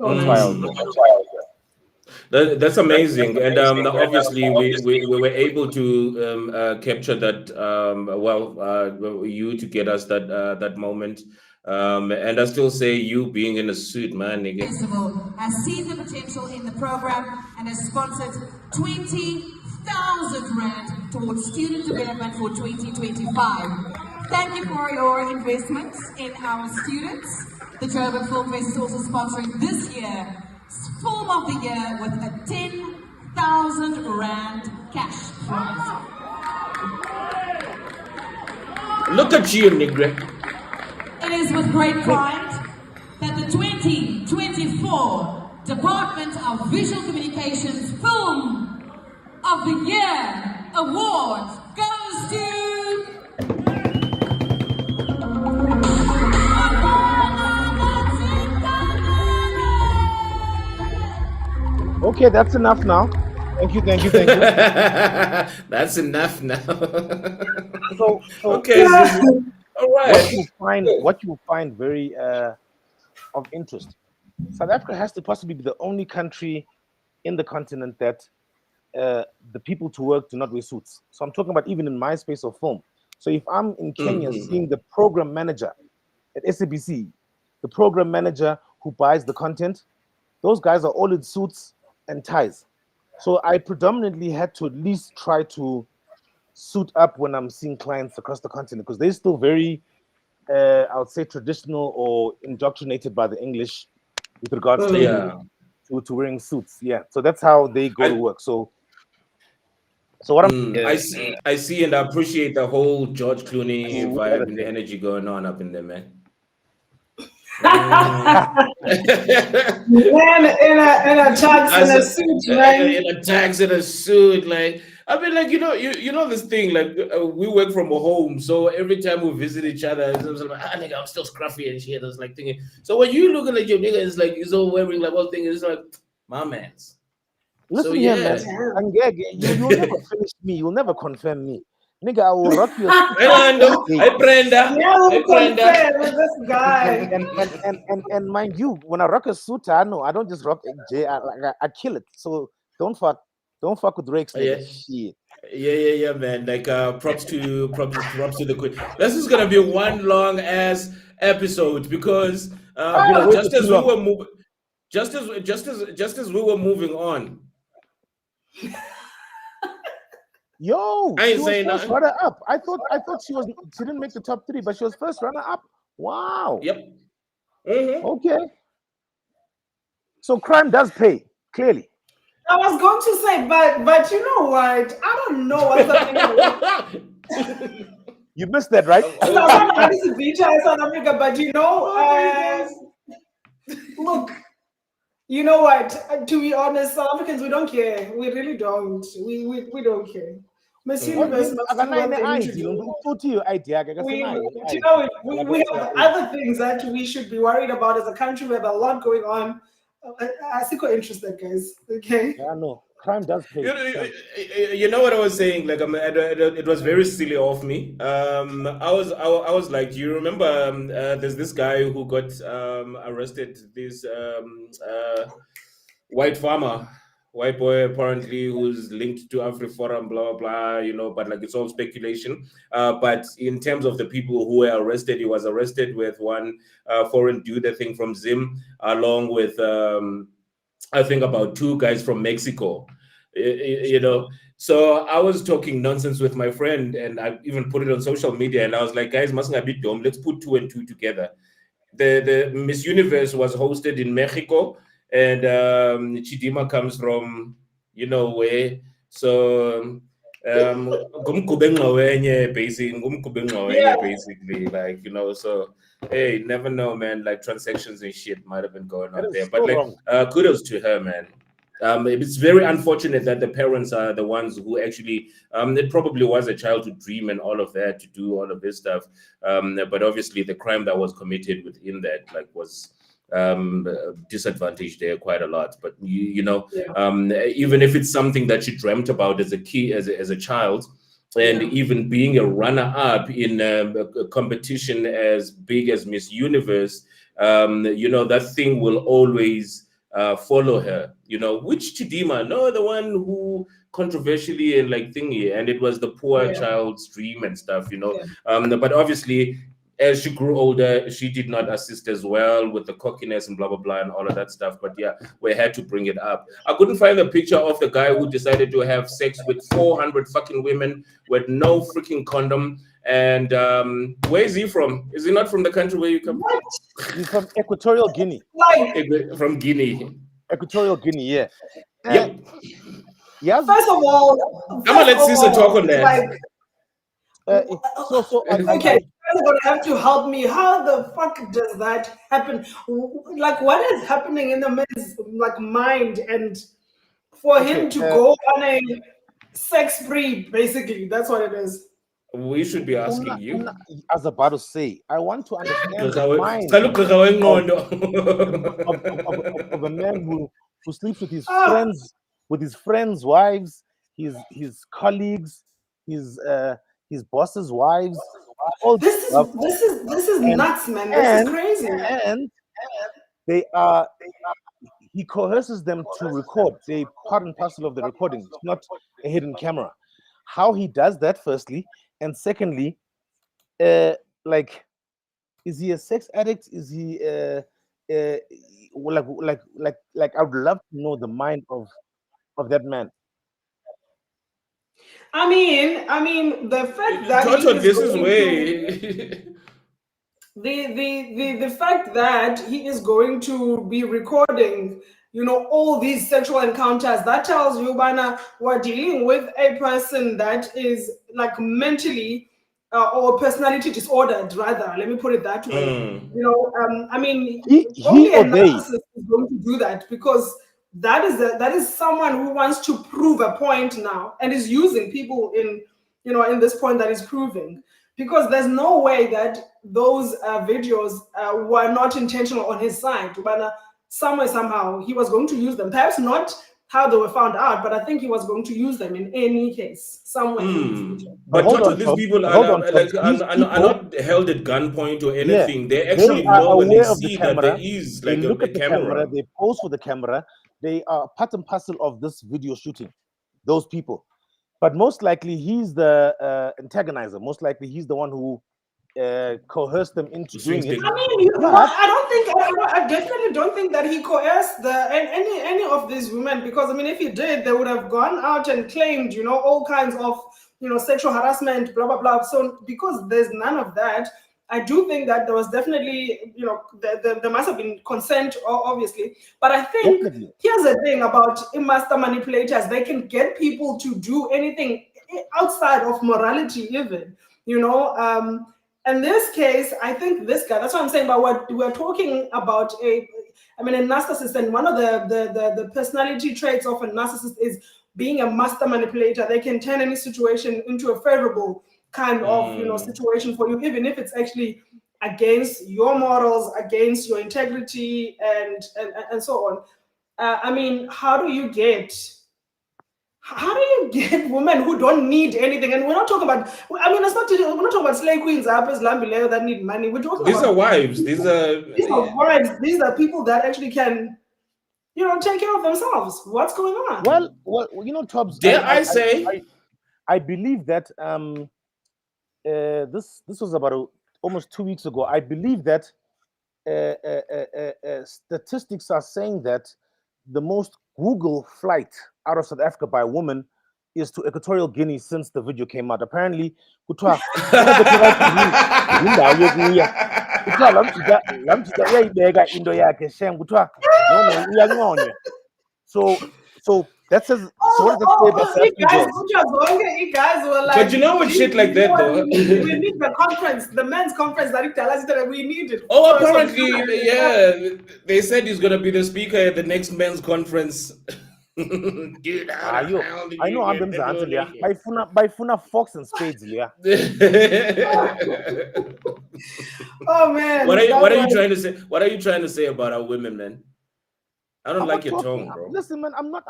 Oh, That's why I nice. was there. Mm. That's amazing, and obviously we were able to capture that you to get us that moment, and I still say you being in a suit, man, nigga. Festival has seen the potential in the program and has sponsored 20,000 rand towards student development for 2025. Thank you for your investments in our students. The Joburg Film Fest is also sponsoring this year's Film of the Year with a 10,000 rand cash prize. Look at you, nigga. It is with great pride that the 2024 Department of Visual Communications Film of the Year award goes to... Okay, that's enough now. Thank you. That's enough now. So Okay, Zuzu. All right. what you find very of interest. South Africa has to possibly be the only country in the continent that the people to work do not wear suits. So I'm talking about even in my space of film. So if I'm in Kenya seeing the program manager at SABC, the program manager who buys the content, those guys are all in suits and ties. So I predominantly had to at least try to suit up when I'm seeing clients across the continent because they're still very, I would say, traditional or indoctrinated by the English with regards Yeah. to wearing suits. Yeah, so that's how they go to work. So what I'm I see, and I appreciate the whole George Clooney what vibe other and the thing? energy going on up in there, man. Man in a tux I and a said, suit, man. in a tax in a suit, like I mean, like you know this thing, like we work from a home, so every time we visit each other, it's like, nigga, I'm still scruffy and shit. It's like thinking. So when you looking at your nigga, it's like he's all wearing like one thing. It's like my man's. Listen So here, yeah. man. And you'll never finish me. You'll never confirm me. Nigga, I will rock you. I Brenda. Yeah, I we'll Brenda. confirm with this guy. And mind you, when I rock a suit, I know I don't just rock J. I kill it. So don't fuck with Drake's nigga. Yeah. Shit. Yeah, man. Like props to the queen. This is gonna be one long ass episode because just as we were moving, just as we were moving on. Yo, I ain't she was saying first nothing. runner up. I thought she didn't make the top 3, but she was first runner up. Wow. Yep. Mm-hmm. Okay. So crime does pay, clearly. I was going to say, but you know what? I don't know what's happening. You missed that, right? South Africa, but you know, look, you know what? To be honest, South Africans, we don't care. We really don't. We don't care. Miss Universe must do what they need to do. You know, we have other things that we should be worried about as a country. We have a lot going on. I see quite interested, guys. Okay. Yeah, no, crime does pay. You know what I was saying? Like, it was very silly of me. I was like, do you remember? There's this guy who got arrested. This white farmer, white boy, apparently, who's linked to AfriForum, blah blah blah. You know, but like it's all speculation. But in terms of the people who were arrested, he was arrested with one foreign dude, I think from Zim, along with I think about two guys from Mexico. You know, so I was talking nonsense with my friend, and I even put it on social media, and I was like, guys, mustn't I be dumb? Let's put two and two together. The Miss Universe was hosted in Mexico, and Chidimma comes from you know where. So basically, like, you know, so hey, never know, man. Like transactions and shit might have been going That on is there, so but like, wrong. kudos to her, man. It's very unfortunate that the parents are the ones who actually, it probably was a childhood dream and all of that to do all of this stuff. But obviously the crime that was committed within that, like, was disadvantaged there quite a lot. But you know, even if it's something that you dreamt about as a kid, as a child, and even being a runner-up in a competition as big as Miss Universe, you know, that thing will always follow her, you know. Which Chidimma? No, the one who controversially and like thingy, and it was the poor child's dream and stuff, you know. But obviously, as she grew older, she did not assist as well with the cockiness and blah blah blah and all of that stuff. But yeah, we had to bring it up. I couldn't find a picture of the guy who decided to have sex with 400 fucking women with no freaking condom. And where is he from? Is he not from the country where you come from? He's from Equatorial Guinea. From Guinea. Equatorial Guinea, yeah. Yep. Yes. First of all, I'm gonna let Sisa talk on that. like, Okay. You're gonna have to help me. How the fuck does that happen? Like, what is happening in the man's like mind, and for him to go on a sex spree? Basically, that's what it is. We should be asking you. I was about to say, I want to understand the mind of a man who sleeps with his friends' wives, his colleagues, his boss's wives. This is nuts, man. This is crazy. And he coerces them to record. They part and parcel of the recording. It's not a hidden camera. How he does that, firstly, and secondly, like, is he a sex addict? Is he like? I would love to know the mind of that man. I mean, the fact that the fact that he is going to be recording, you know, all these sexual encounters, that tells you, Bana, we're dealing with a person that is like mentally or personality disordered, rather. Let me put it that way. You know, I mean, only a narcissist is going to do that, because that is someone who wants to prove a point now and is using people in, you know, in this point that is proving. Because there's no way that those videos were not intentional on his side. Somewhere, somehow, he was going to use them. Perhaps not how they were found out, but I think he was going to use them in any case, somewhere. But these people are not held at gunpoint or anything. They actually know when they see that there is like a camera. They pose for the camera. They are part and parcel of this video shooting, those people. But most likely he's the antagonizer. Most likely he's the one who coerced them into doing it. I mean, I definitely don't think that he coerced any of these women, because I mean, if he did, they would have gone out and claimed, you know, all kinds of, you know, sexual harassment, blah blah blah. So because there's none of that, I do think that there was definitely, you know, there must have been consent, obviously. But I think here's the thing about master manipulators: they can get people to do anything outside of morality, even, you know. In this case, I think this guy, that's what I'm saying about what we're talking about. A narcissist, and one of the personality traits of a narcissist is being a master manipulator. They can turn any situation into a favorable kind of, you know, situation for you, even if it's actually against your morals, against your integrity, and so on. I mean, how do you get women who don't need anything? And we're not talking about, I mean, we're not talking about slave queens that need money. We're talking These about are wives. These are wives. These are people that actually can, take care of themselves. What's going on? Well, Tobbs, dare I say? I believe that this was about almost 2 weeks ago. I believe that statistics are saying that the most Google flight out of South Africa by a woman is to Equatorial Guinea since the video came out. Apparently, so that says, so what does that say about South African girls? You guys were like, but you know what shit like that though. We need the conference, the men's conference that we need it. Oh, apparently, yeah. They said he's gonna be the speaker at the next men's conference. Dude, I know I'm them by Funa Fox and Spades, yeah. Oh man. What are you trying to say? What are you trying to say about our women, man? I don't like your tone, bro. Listen, man, I'm not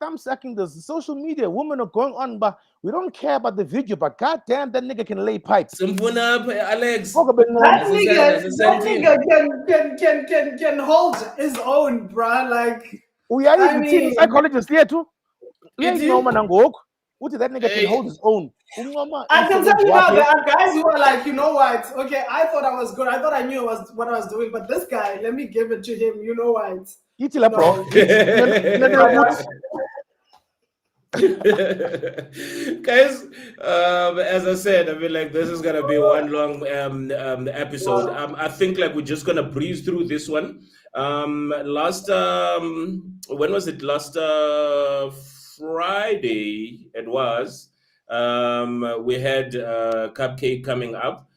thumbsacking this. Social media, women are going on, but we don't care about the video. But goddamn, that nigga can lay pipes. Alex. That nigga can hold his own, bruh. Like, we are even psychologists here too. That nigga can hold his own. I can tell you now, there are guys who are like, you know what? Okay, I thought I was good. I thought I knew what I was doing, but this guy, let me give it to him. You know what? Bro. Guys, as I said, I mean, like, this is gonna be one long episode. I think like we're just gonna breeze through this one. Last when was it? Last Friday it was. We had Cupcake coming up.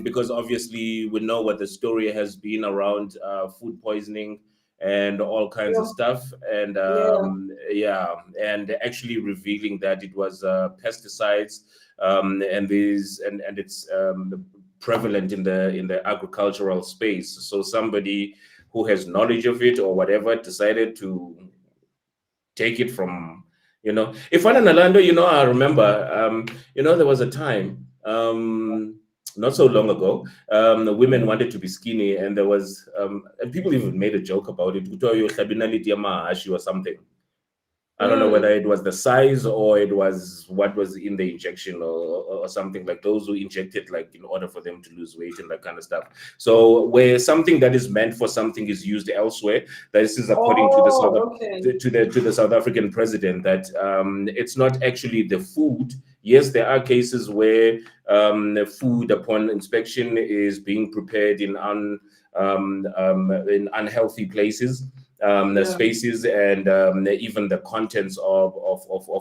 Because obviously we know what the story has been around food poisoning and all kinds of stuff, and and actually revealing that it was pesticides, and it's prevalent in the agricultural space. So somebody who has knowledge of it or whatever decided to take it from, if I'm in Orlando, I remember, there was a time, not so long ago, the women wanted to be skinny, and there was, and people even made a joke about it, or something. I don't know whether it was the size or it was what was in the injection or something, like those who injected like in order for them to lose weight and that kind of stuff. So where something that is meant for something is used elsewhere, this is according to the South African president, that it's not actually the food. Yes, there are cases where the food upon inspection is being prepared in unhealthy places. Spaces, and even the contents of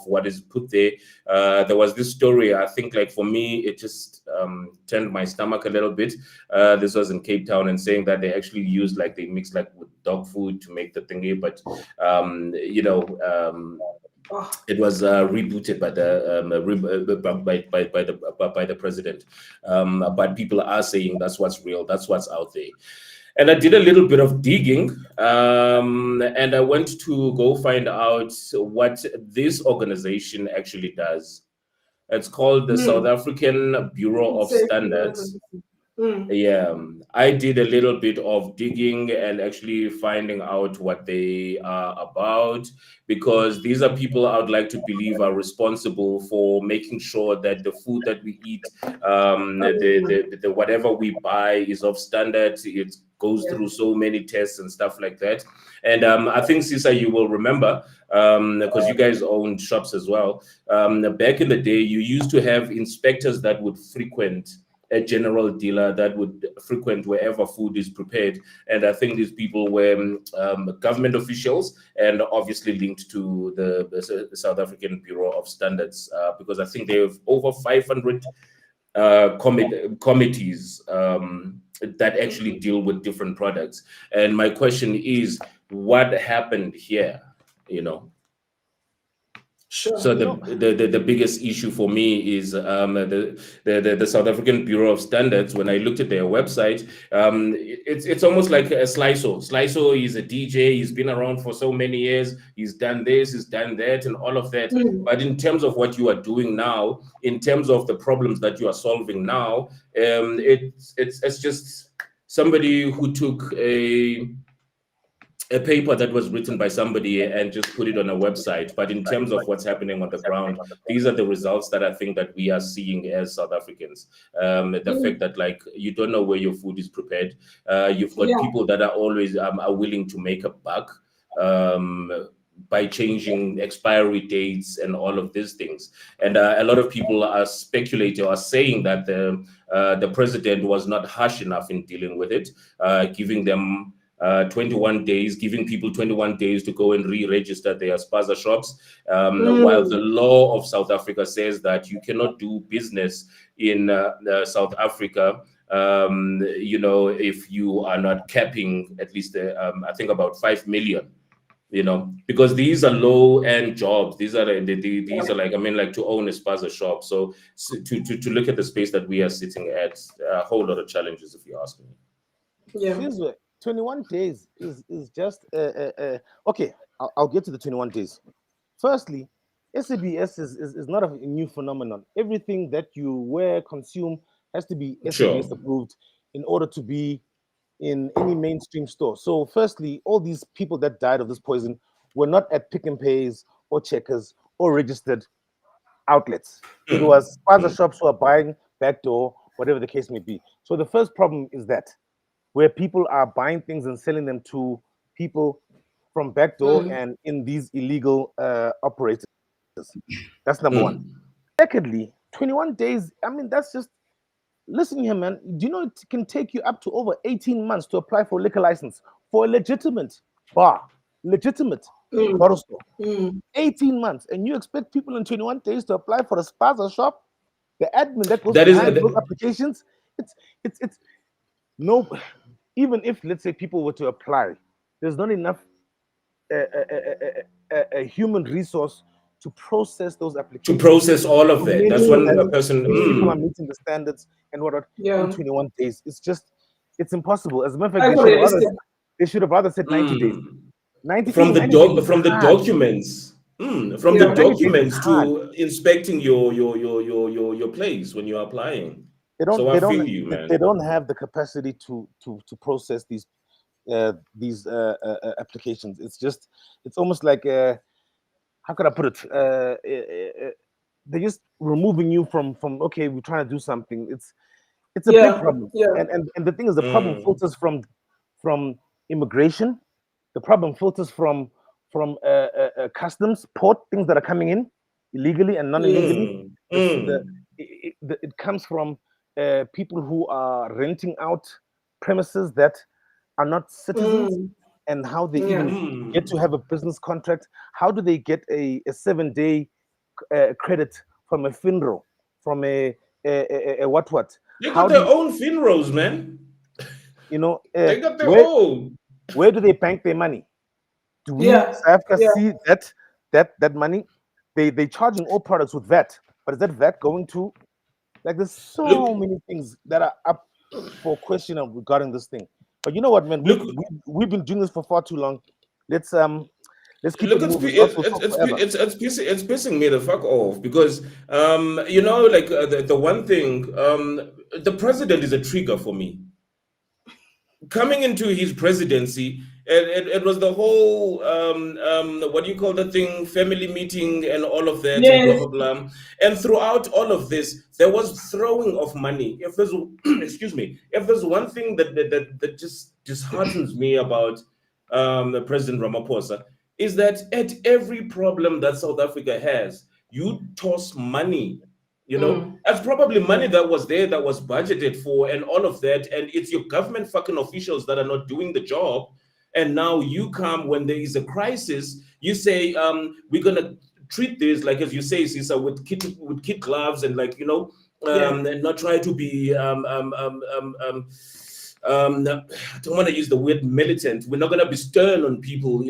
what is put there. There was this story, I think, like for me, it just turned my stomach a little bit. This was in Cape Town, and saying that they actually used, like, they mixed like with dog food to make the thingy, but it was rebooted by the president. But people are saying that's what's real, that's what's out there. And I did a little bit of digging, and I went to go find out what this organization actually does. It's called the South African Bureau of Standards. Yeah, I did a little bit of digging and actually finding out what they are about, because these are people I would like to believe are responsible for making sure that the food that we eat, the whatever we buy is of standard. It goes through so many tests and stuff like that. And I think, Sisa, you will remember, because you guys owned shops as well. Back in the day, you used to have inspectors that would frequent a general dealer, that would frequent wherever food is prepared. And I think these people were government officials, and obviously linked to the South African Bureau of Standards, because I think they have over 500 committees that actually deal with different products. And my question is, what happened here? Sure. So the biggest issue for me is the South African Bureau of Standards. When I looked at their website, it's almost like a Sliso. Sliso is a DJ. He's been around for so many years. He's done this, he's done that, and all of that. But in terms of what you are doing now, in terms of the problems that you are solving now, it's just somebody who took a paper that was written by somebody and just put it on a website. But in terms of what's happening on the ground, these are the results that I think that we are seeing as South Africans. The fact that, like, you don't know where your food is prepared. You've got people that are always are willing to make a buck by changing expiry dates and all of these things. And a lot of people are speculating or saying that the president was not harsh enough in dealing with it, giving them 21 days, giving people 21 days to go and re-register their spaza shops, while the law of South Africa says that you cannot do business in South Africa, if you are not capping at least, I think about 5 million, because these are low-end jobs. These are these are like, I mean, like to own a spaza shop. So to look at the space that we are sitting at, a whole lot of challenges, if you ask me. Yeah. 21 days is just okay. I'll get to the 21 days. Firstly, SABS is not a new phenomenon. Everything that you wear, consume, has to be SABS approved in order to be in any mainstream store. So firstly, all these people that died of this poison were not at Pick and Pays or Checkers or registered outlets. It was spaza shops who are buying backdoor, whatever the case may be. So the first problem is that, where people are buying things and selling them to people from backdoor and in these illegal operators. That's number one. Secondly, 21 days, I mean, that's just, listen here, man. Do you know it can take you up to over 18 months to apply for a liquor license for a legitimate bar, legitimate bottle store? 18 months. And you expect people in 21 days to apply for a spaza shop? The admin that goes behind those applications, it's no. Even if, let's say, people were to apply, there's not enough a human resource to process those applications. To process all of that. That's when a person... People are meeting the standards and whatnot in 21 days. It's impossible. As a matter of fact, they should have rather said 90 days. 90 from the documents. From the documents to inspecting your place when you're applying. They don't have the capacity to process these applications. It's almost like how could I put it? They're just removing you from okay, we're trying to do something. It's a big problem. And the thing is, the problem filters from immigration. The problem filters from customs, port, things that are coming in illegally and non-illegally. It comes from people who are renting out premises that are not citizens, and how they even get to have a business contract. How do they get a 7-day credit from a FINRO, from a what? They got their own FINROs, man. They got their own. Where do they bank their money? Do we South Africa see that money? They charging all products with VAT, but is that VAT going to, like, there's so many things that are up for question regarding this thing. But you know what, man? We've been doing this for far too long. Let's keep it moving. It's pissing me the fuck off because like the one thing, the president is a trigger for me. Coming into his presidency, it was the whole what do you call that thing, family meeting and all of that, and blah blah blah. And throughout all of this, there was throwing of money. If there's if there's one thing that just disheartens me about President Ramaphosa, is that at every problem that South Africa has, you toss money. That's probably money that was there, that was budgeted for, and all of that. And it's your government fucking officials that are not doing the job. And now you come when there is a crisis, you say, we're gonna treat this, like, as you say, Sisa, with kid gloves, and like, and not try to be I don't want to use the word militant. We're not gonna be stern on people,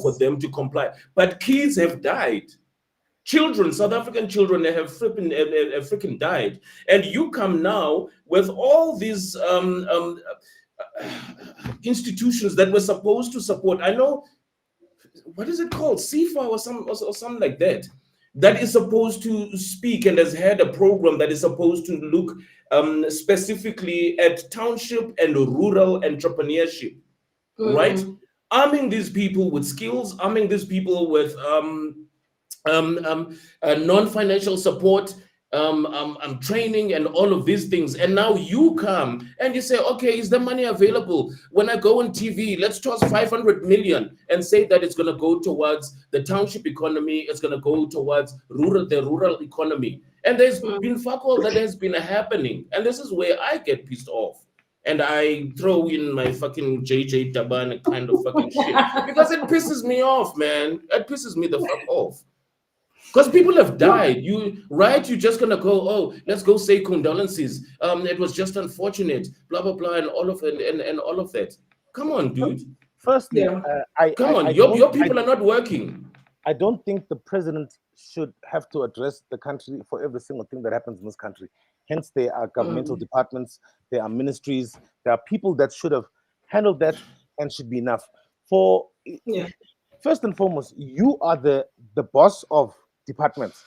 for them to comply. But kids have died. Children, South African children, have freaking died, and you come now with all these institutions that were supposed to support. I know, what is it called, CIFA or something like that, that is supposed to speak and has had a program that is supposed to look specifically at township and rural entrepreneurship, right? Arming these people with skills, arming these people with non-financial support, training, and all of these things. And now you come and you say, okay, is the money available? When I go on TV, let's toss 500 million and say that it's going to go towards the township economy, it's going to go towards the rural economy. And there's been fuck all that has been happening. And this is where I get pissed off. And I throw in my fucking JJ Taban kind of fucking shit. Because it pisses me off, man. It pisses me the fuck off. Because people have died. You just gonna go, oh, let's go say condolences. It was just unfortunate, blah blah blah, and all of that. Come on, dude. Firstly, your people are not working. I don't think the president should have to address the country for every single thing that happens in this country. Hence, there are governmental departments, there are ministries, there are people that should have handled that and should be enough. First and foremost, you are the boss of departments.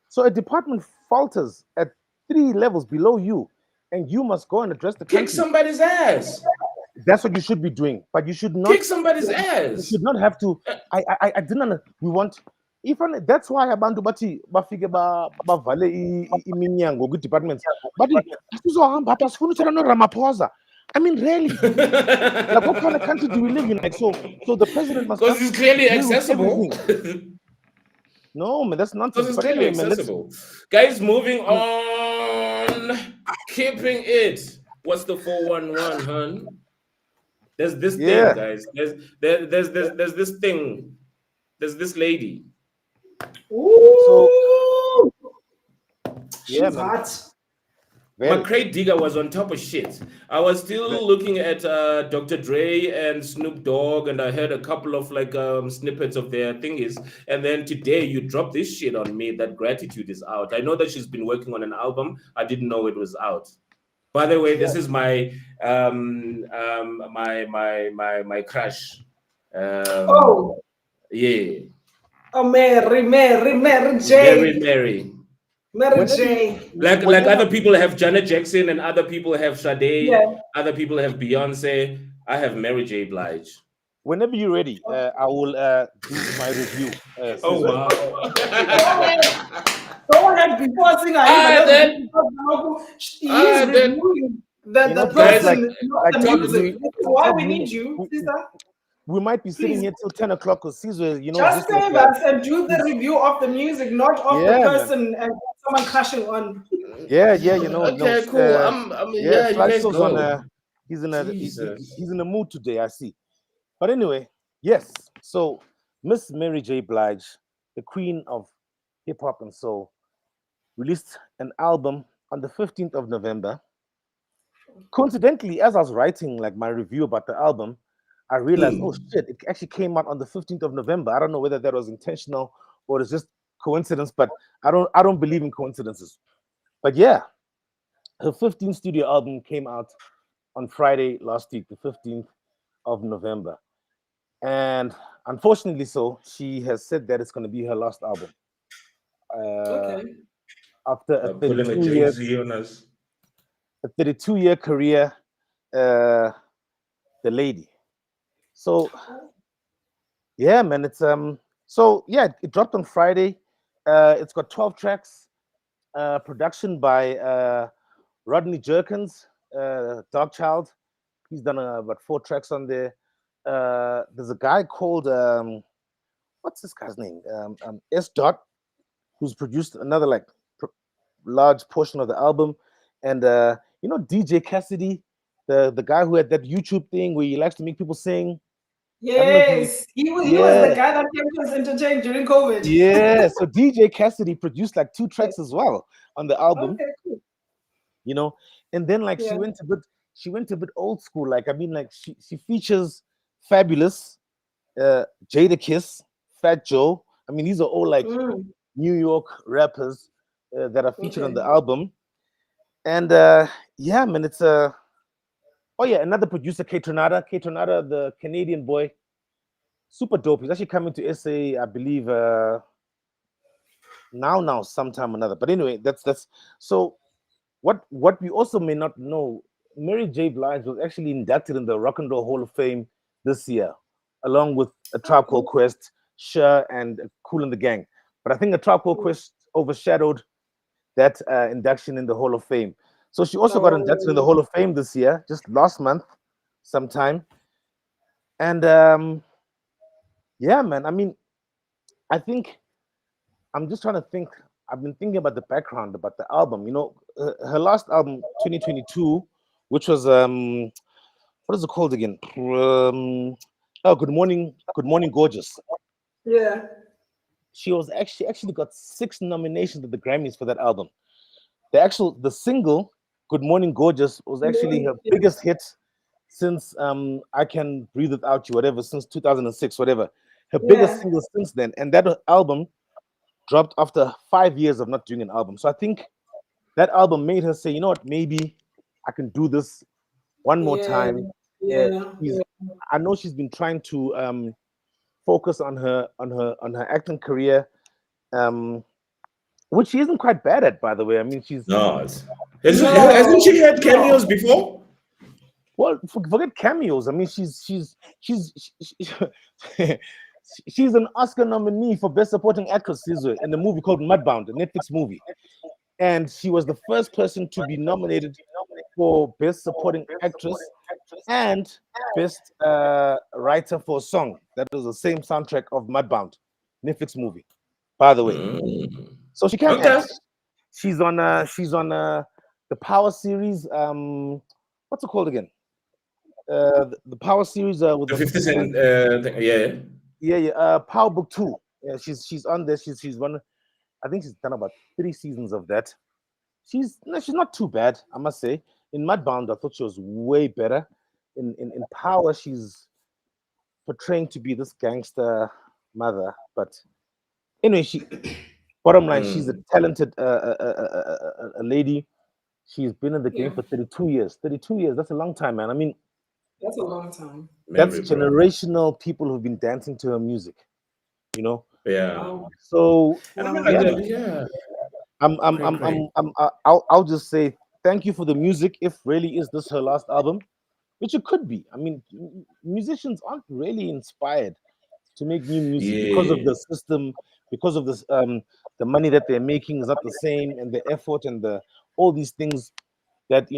So a department falters at 3 levels below you, and you must go and address the country. Kick somebody's ass. That's what you should be doing, but you should not kick somebody's ass. You should not have to. I didn't. We want. Even that's why abantu bathi bafike bavale iminyango ku departments. But asizohamba apha sifuna uthetha no Ramaphosa. I mean, really, like what kind of country do we live in? Like, so the president must. Because it's clearly accessible. No, man, that's nonsense. Because it's clearly accessible. Guys, moving on, keeping it. What's the 411, hun? There's this thing, guys. There's this thing. There's this lady. Ooh. She's hot. My crate digger was on top of shit. I was still looking at Dr. Dre and Snoop Dogg, and I heard a couple of like snippets of their thingies. And then today you dropped this shit on me that Gratitude is out. I know that she's been working on an album. I didn't know it was out. By the way, this is my my crush. Yeah. Oh, Mary J. Mary J. Like other people have Janet Jackson and other people have Sade, other people have Beyonce. I have Mary J. Blige. Whenever you're ready, I will do my review. Oh wow! Go ahead before singer. He's reviewing the person. Why we need you, Sisa? We might be sitting here till 10 o'clock because Caesar, just save us and do the review of the music, not of the person and someone crashing on. Yeah, Okay, cool. You guys go. He's in a mood today, I see. But anyway, yes. So Miss Mary J. Blige, the queen of hip hop and soul, released an album on the 15th of November. Coincidentally, as I was writing like my review about the album, I realized, oh shit, it actually came out on the 15th of November. I don't know whether that was intentional or it's just coincidence, but I don't believe in coincidences. But yeah, her 15th studio album came out on Friday last week, the 15th of November. And unfortunately so, she has said that it's going to be her last album. After a 32-year career, the lady. So yeah, man, it's it dropped on Friday. It's got 12 tracks, production by Rodney Jerkins, Darkchild. He's done about 4 tracks on there. There's a guy called what's this guy's name? S. Who's produced another like large portion of the album, and DJ Cassidy, the guy who had that YouTube thing where he likes to make people sing. Yes, he was the guy that kept us entertained during COVID. Yeah, so DJ Cassidy produced like 2 tracks as well on the album. Okay, cool. And then like she went a bit old school. Like I mean, like she features Fabulous, Jada Kiss, Fat Joe. I mean, these are all like New York rappers that are featured on Okay. the album. And yeah, man, it's oh yeah, another producer, K Tornada, the Canadian boy, super dope. He's actually coming to SA, I believe, now sometime or another. But anyway, that's so. What we also may not know, Mary J. Blige was actually inducted in the Rock and Roll Hall of Fame this year, along with A Tribe Called Quest, Cher, and Kool and the Gang. But I think A Tribe Called Quest overshadowed that induction in the Hall of Fame. So she also got inducted in the Oh, Hall of Fame this year, just last month, sometime. And yeah, man. I mean, I think I'm just trying to think. I've been thinking about the background about the album. You know, her last album, 2022, which was what is it called again? Oh, Good Morning, Gorgeous. yeah. She was actually got 6 nominations at the Grammys for that album. The single Good Morning Gorgeous was actually her Yeah. biggest hit since I Can Breathe Without You, whatever, since 2006, whatever. Her biggest Yeah. single since then, and that album dropped after 5 years of not doing an album. So I think that album made her say, you know what, maybe I can do this one more Yeah. time. Uh, Yeah. she's, I know she's been trying to focus on her acting career, um, which she isn't quite bad at, by the way. I mean, No, hasn't No, she had no. cameos before? well, forget cameos. I mean, she's an Oscar nominee for Best Supporting Actress, Sisa, in the movie called Mudbound, a Netflix movie, and she was the first person to be nominated for Best Supporting Actress and Best Writer for a Song. That was the same soundtrack of Mudbound, Netflix movie, by the way. Mm. So she can Okay. act. She's on the Power series. What's it called again? The Power series with The the 50 50 Cent. Cent thing. Yeah. Yeah. Power Book 2. Yeah, she's on there. She's one. I think she's done about 3 seasons of that. She's not too bad, I must say. In Mudbound, I thought she was way better. In Power, she's portraying to be this gangster mother. But anyway, bottom line, she's a Mm. talented a lady. She's been in the game Yeah. for 32 years. 32 years, that's a long time, man. I mean, That's a long time. that's Maybe, bro. generational people who've been dancing to her music, you know. Yeah. Wow. So And I mean, Wow. like, yeah, man. yeah. I'm Great. I'll just say thank you for the music. If really is this her last album, which it could be. I mean, musicians aren't really inspired to make new music because of Yeah. the system, because of this the money that they're making is not the same, and the effort and the all these things that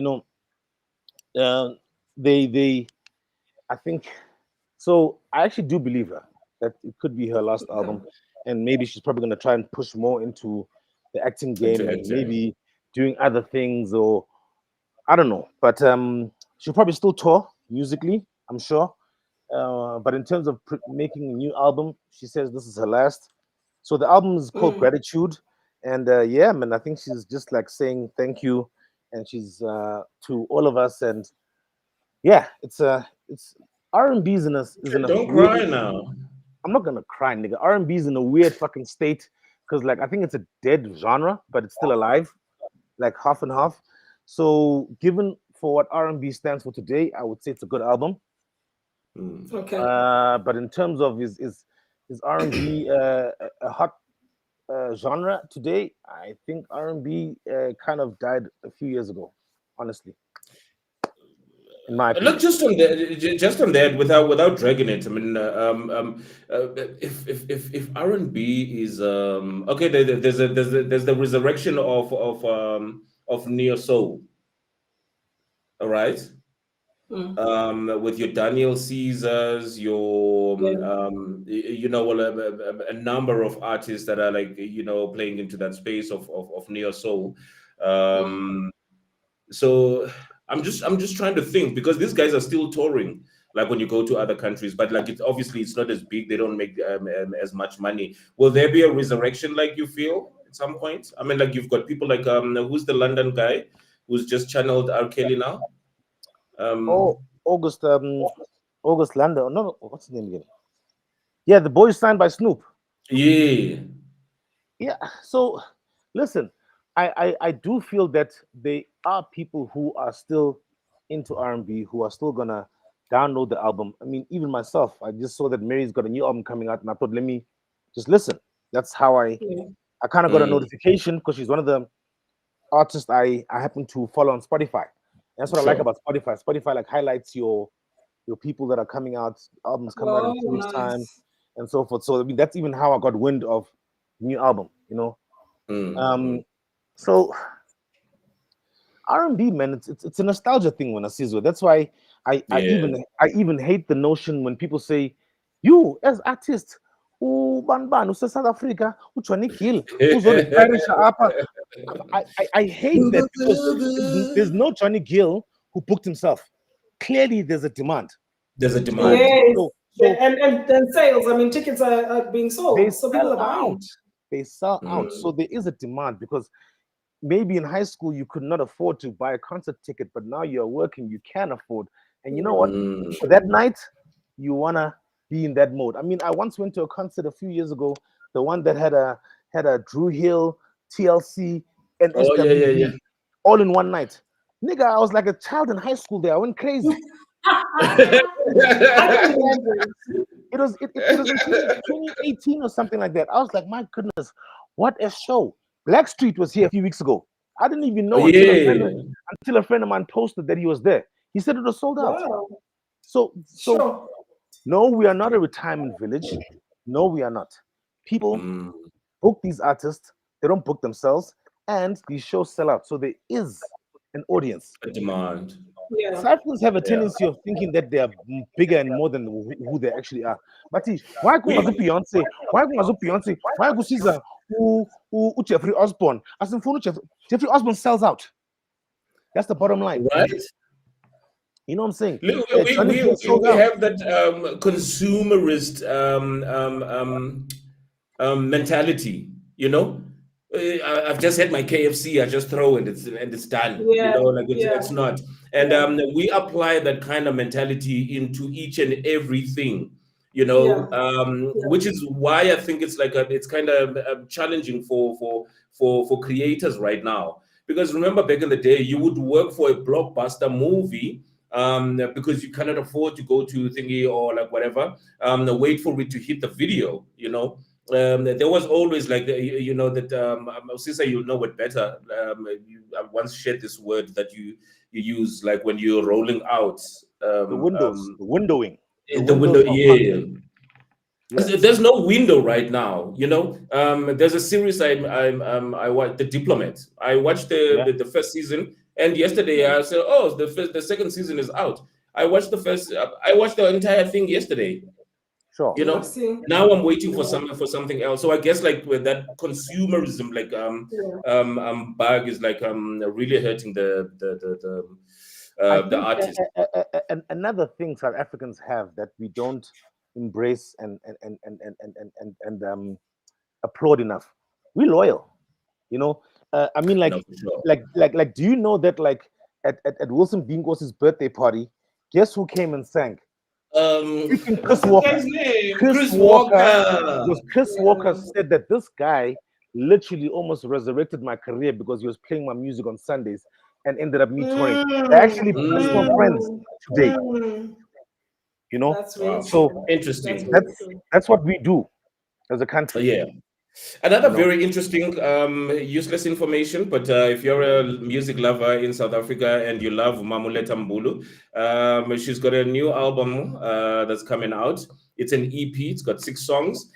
uh, they I think so. I actually do believe her that it could be her last album, Okay. and maybe she's probably going to try and push more into the acting game Into and acting. maybe doing other things, or I don't know. But she'll probably still tour musically, I'm sure. But in terms of making a new album, she says this is her last. So the album is called Mm. Gratitude, and yeah, man, I think she's just like saying thank you, and she's to all of us, and yeah, it's R&B is in a Don't weird. cry now. I'm not gonna cry, nigga. R&B is in a weird fucking state because like I think it's a dead genre, but it's still alive, like half and half. So given for what R&B stands for today, I would say it's a good album. Mm. Okay. But in terms of is R&B a hot genre today? I think R&B kind of died a few years ago, honestly, in my Look, opinion. just on that, without dragging it. I mean, if R and B is okay, there's the resurrection of neo soul. All right. Mm. With your Daniel Caesars, your Yeah. well, a number of artists that are like playing into that space of neo soul. Mm. Um, so I'm just trying to think because these guys are still touring. Like when you go to other countries, but like it's not as big. They don't make as much money. Will there be a resurrection? Like you feel at some point? I mean, like you've got people like who's the London guy who's just channeled R. Kelly now? Oh, Um, August Lander. No, what's his name again? Yeah, the boy is signed by Snoop. yeah. Yeah. So listen, I do feel that there are people who are still into R&B who are still gonna download the album. I mean, even myself, I just saw that Mary's got a new album coming out, and I thought, let me just listen. That's how Yeah. I kind of got a Mm, notification because she's one of the artists I happen to follow on Spotify. That's what I like sure. about Spotify. Spotify like highlights your people that are coming out, albums coming out in Oh, 2 weeks time, nice. and so forth. So I mean, that's even how I got wind of new album. Mm, Um, mm. so R&B, man, it's a nostalgia thing when I see it. That's why Yeah. I even hate the notion when people say, "You as artist, ban South Africa, uchwane kill, uzoretire apa." I hate that because there's no Johnny Gill who booked himself. Clearly, there's a demand. There's a So demand. Yes. so Yeah, so and sales. I mean, tickets are being they sold, so people sell are out. buying. They sell out. Mm, So there is a demand because maybe in high school you could not afford to buy a concert ticket, but now you're working, you can afford. And you know what? mm. For that night, you wanna be in that mode. I mean, I once went to a concert a few years ago, the one that had a Drew Hill, TLC, and Oh yeah, yeah, yeah. SWV all in one night. Nigga, I was like a child in high school there. I went crazy. I can imagine. It was in 2018 or something like that. I was like, my goodness, what a show. Blackstreet was here a few weeks ago. I didn't even Oh know yeah. until a friend of mine posted that he was there. He said it was sold out. Wow. So Sure. no, we are not a retirement village. No, we are not. People Mm, book these artists, they don't book themselves, and these shows sell out. So there is an audience. a demand. Yeah. South Africans have a Yeah. tendency of thinking that they are bigger and more than who they actually are. But why go We Beyonce? Why go Beyonce? Why go Sisa? Who Jeffrey Osborne? As in Jeffrey Osborne sells out. That's the bottom line. right. You know what I'm saying? Look, Johnny Gill sold we out. have that consumerist mentality. You know, I've just had my KFC. I just throw it, and it's done. You Yeah. know, like Yeah. it's not. And Yeah. we apply that kind of mentality into each and everything. You Yeah. know, which is why I think it's like it's kind of challenging for creators right now. Because remember, back in the day, you would work for a blockbuster movie because you cannot afford to go to thingy or like whatever, wait for it to hit the video, you know. There was always like you know that Sisa, you know it better. I once shared this word that you use like when you're rolling out The windows, the windowing, the the window. windows of Yeah, content. Yeah. there's no window right now, you know. There's a series I watched, The Diplomat. I watched Yeah. the first season, and yesterday I said, oh, the second season is out. I watched I watched the entire thing yesterday, Sure. you Yeah. know. See. Now I'm waiting for Yeah. something else. So I guess like with that consumerism, like Yeah. bug is like really hurting I the think artist. another thing South Africans have that we don't embrace and applaud enough. We're loyal, you know. I mean, No, like, for sure. do you know that like at Wilson Bingos's birthday party, guess who came and sang? Freaking Chris What's the Walker. guy's name? Chris Chris Walker Walker. was Chris Walker Yeah. said that this guy literally almost resurrected my career because he was playing my music on Sundays and ended up me touring. They're actually personal friends today, Mm. you know. That's really Wow. So true. That's Interesting. really that's true. that's what we do as a country, Yeah. Another you know. very interesting, useless information, but if you're a music lover in South Africa and you love Mamuleta Mbulu, she's got a new album that's coming out. It's an EP, it's got 6 songs.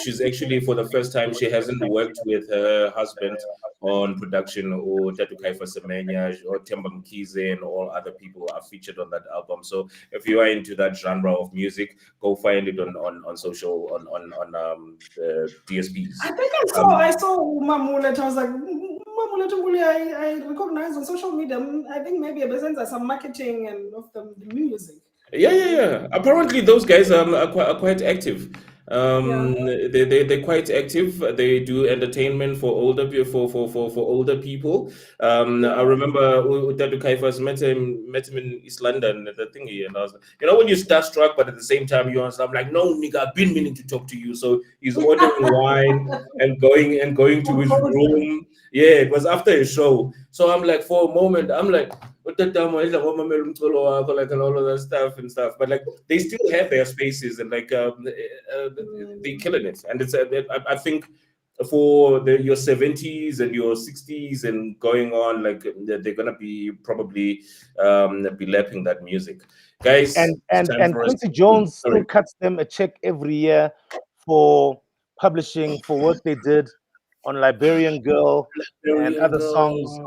She's actually, for the first time, she hasn't worked with her husband on production, or Tatu Kaifa Semenya or Temba Mkize and all other people are featured on that album. So if you are into that genre of music, go find it on social on the DSPs. I think I saw Mamulet. I was like, Mamulet I recognize on social media. I think maybe a sense some marketing and of the music. Yeah. Apparently, those guys are quite active. They're quite active. They do entertainment for older for older people. I remember Dadu Kaifas met him in East London at the thingy, and I was like, when you starstruck, but at the same time I'm like, no, nigga, I've been meaning to talk to you. So he's ordering wine and going to his room. Yeah, it was after a show. So I'm like, for a moment, I'm like, what the damn is like, like and all of that stuff and stuff. But like they still have their spaces and like they're killing it. And it's I think for your 70s and your 60s and going on, like they're gonna be probably be lapping that music, guys. And Quincy Jones still cuts them a check every year for publishing for work they did on Liberian Girl and other songs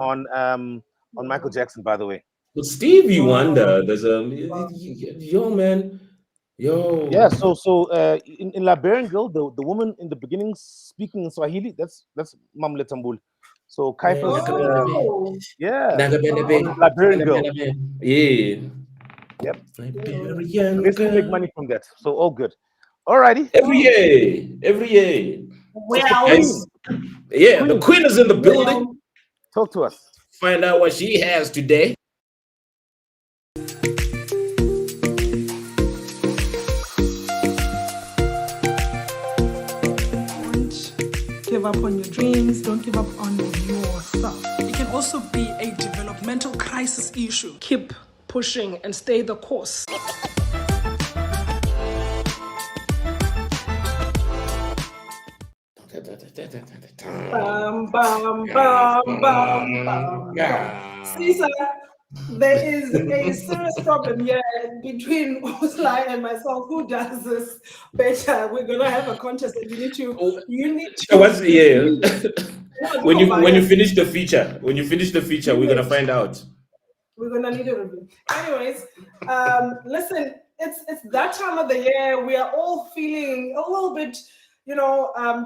on Michael Jackson, by the way. But Stevie Wonder, there's a yo man. Yo. Yeah, so in Liberian Girl, the woman in the beginning speaking in Swahili, that's Mam Letambul. So Kaifas, Liberian Girl. Yeah. Yep. Liberian they still make money from that. So all good. Alrighty. Every year. Well, the queen is in the building. Talk to us. Find out what she has today. Give up on your dreams, don't give up on yourself. It can also be a developmental crisis issue. Keep pushing and stay the course. Sisa, there is a serious problem here between Usla and myself. Who does this better? We're gonna have a contest, and you need to. When you finish the feature, we're gonna find out. We're gonna need a review. Anyways, listen, it's that time of the year. We are all feeling a little bit,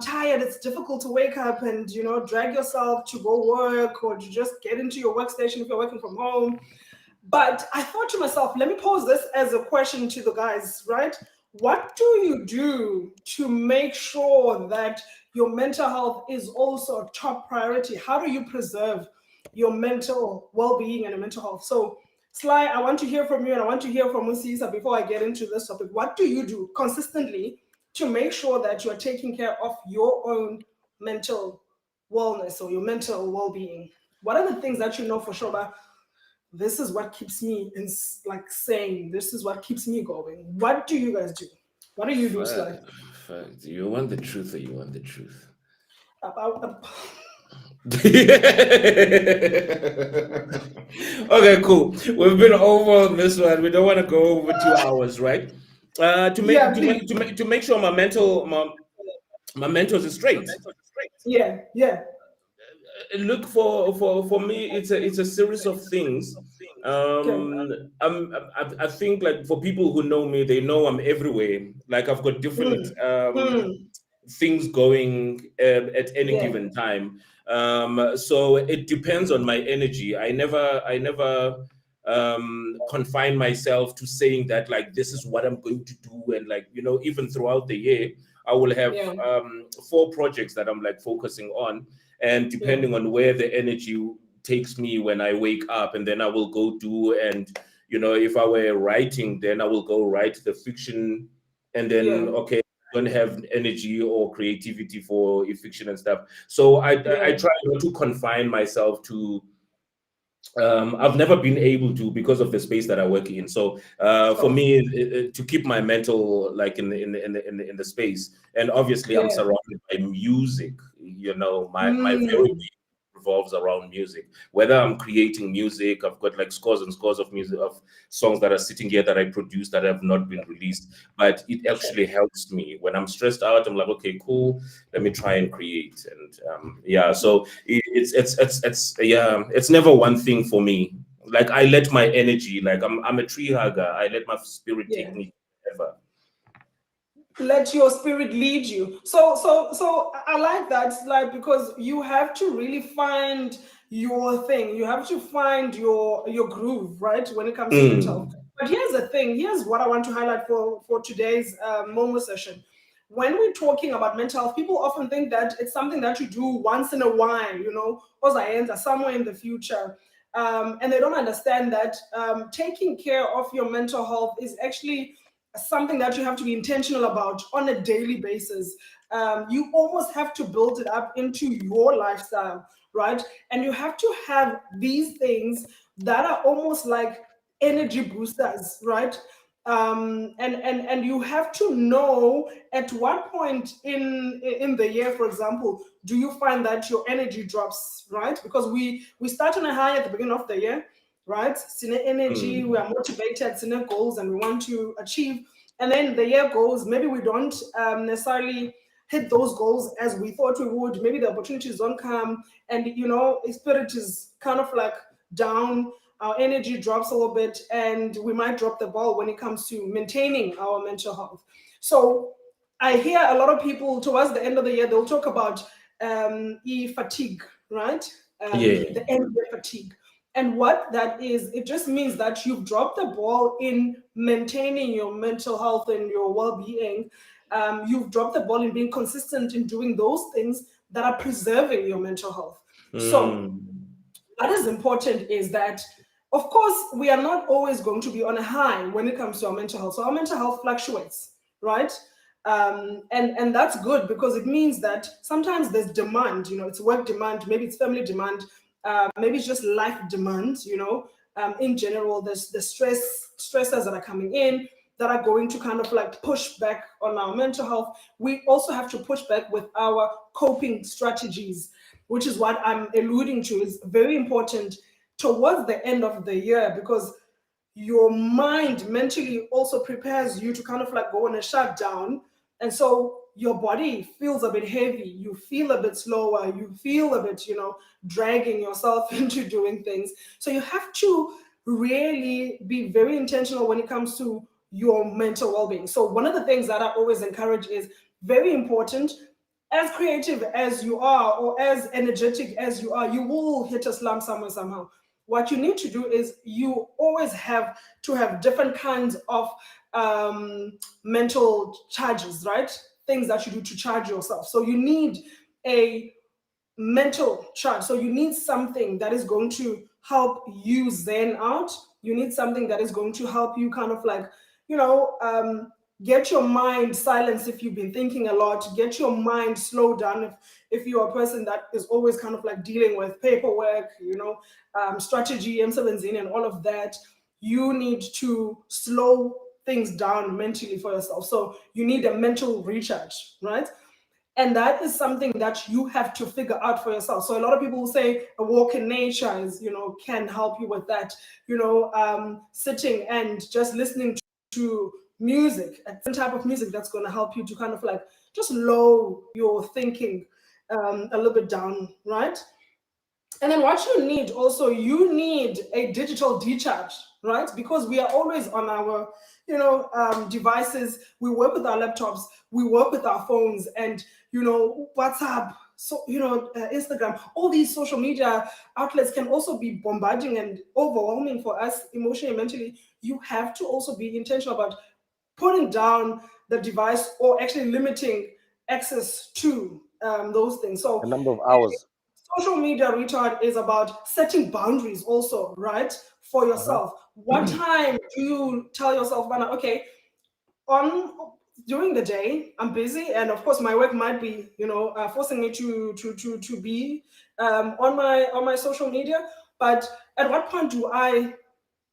tired. It's difficult to wake up and drag yourself to go work or to just get into your workstation if you're working from home. But I thought to myself, let me pose this as a question to the guys, right? What do you do to make sure that your mental health is also a top priority? How do you preserve your mental well-being and your mental health? So, Sly, I want to hear from you and I want to hear from Sisa before I get into this topic. What do you do consistently to make sure that you are taking care of your own mental wellness or your mental well-being? What are the things that you know for sure about? This is what keeps me sane. This is what keeps me going. What do you guys do? What do you do, Sly? Do you want the truth or you want the truth? Okay, cool. We've been over this one. We don't want to go over 2 hours, right? To make sure my mental is straight. Yeah. Look, for me, it's a series of things. I think like for people who know me, they know I'm everywhere. Like I've got different things going at any given time. So it depends on my energy. I never confine myself to saying that like this is what I'm going to do, and like even throughout the year I will have 4 projects that I'm like focusing on, and depending on where the energy takes me when I wake up, and then I will go do, and if I were writing, then I will go write the fiction, and then okay, don't have energy or creativity for fiction and stuff. So I try not to confine myself to I've never been able to, because of the space that I work in. So for me, to keep my mental like in the space, and obviously I'm surrounded by music. My very being revolves around music. Whether I'm creating music, I've got like scores and scores of music, of songs that are sitting here that I produced that have not been released. But it actually helps me when I'm stressed out. I'm like, okay, cool. Let me try and create. And so it's never one thing for me. Like I let my energy, like I'm a tree hugger. I let my spirit take me wherever. Let your spirit lead you. So I like that, like, because you have to really find your thing. You have to find your groove, right, when it comes to mental. But here's the thing. Here's what I want to highlight for today's Momo session. when we're talking about mental health, people often think that it's something that you do once in a while, you know, or somewhere in the future. And they don't understand that taking care of your mental health is actually something that you have to be intentional about on a daily basis. You almost have to build it up into your lifestyle, right? And you have to have these things that are almost like energy boosters, right? And you have to know at what point in the year, for example, do you find that your energy drops, right? Because we start on a high at the beginning of the year, right? Cine energy, we are motivated, cine goals, and we want to achieve. And then the year goes, maybe we don't necessarily hit those goals as we thought we would. Maybe the opportunities don't come, and you know, spirit is kind of like down. Our energy drops a little bit, and we might drop the ball when it comes to maintaining our mental health. So I hear a lot of people towards the end of the year, they'll talk about fatigue, right? The end of fatigue. And what that is, it just means that you've dropped the ball in maintaining your mental health and your well-being. You've dropped the ball in being consistent in doing those things that are preserving your mental health. So what is important is that, of course, we are not always going to be on a high when it comes to our mental health. So our mental health fluctuates, right? And that's good, because it means that sometimes there's demand, you know, it's work demand, maybe it's family demand, maybe it's just life demand, you know. In general, there's the stressors that are coming in that are going to kind of like push back on our mental health. We also have to push back with our coping strategies, which is what I'm alluding to, is very important towards the end of the year, because your mind mentally also prepares you to kind of like go on a shutdown. And so your body feels a bit heavy, you feel a bit slower, you feel a bit, you know, dragging yourself into doing things. So you have to really be very intentional when it comes to your mental well-being. So one of the things that I always encourage is very important. As creative as you are, or as energetic as you are, you will hit a slump somewhere, somehow. What you need to do is you always have to have different kinds of mental charges, right? Things that you do to charge yourself. So you need a mental charge. So you need something that is going to help you zen out. You need something that is going to help you kind of like, you know, get your mind silenced if you've been thinking a lot, get your mind slowed down if you're a person that is always kind of like dealing with paperwork, you know, strategy, M17 and all of that. You need to slow things down mentally for yourself. So you need a mental recharge, right? And that is something that you have to figure out for yourself. So a lot of people will say a walk in nature is, you know, can help you with that. You know, sitting and just listening to music, a certain type of music that's going to help you to kind of like just low your thinking a little bit down, right? And then what you need also, you need a digital decharge, right? Because we are always on our, you know, devices. We work with our laptops, we work with our phones, and, you know, WhatsApp, so, you know, Instagram, all these social media outlets can also be bombarding and overwhelming for us emotionally and mentally. You have to also be intentional about putting down the device, or actually limiting access to those things. So a number of hours. Social media recharge is about setting boundaries also, right? For yourself. What time do you tell yourself, okay, during the day I'm busy, and of course my work might be, you know, forcing me to be on my social media, but at what point do I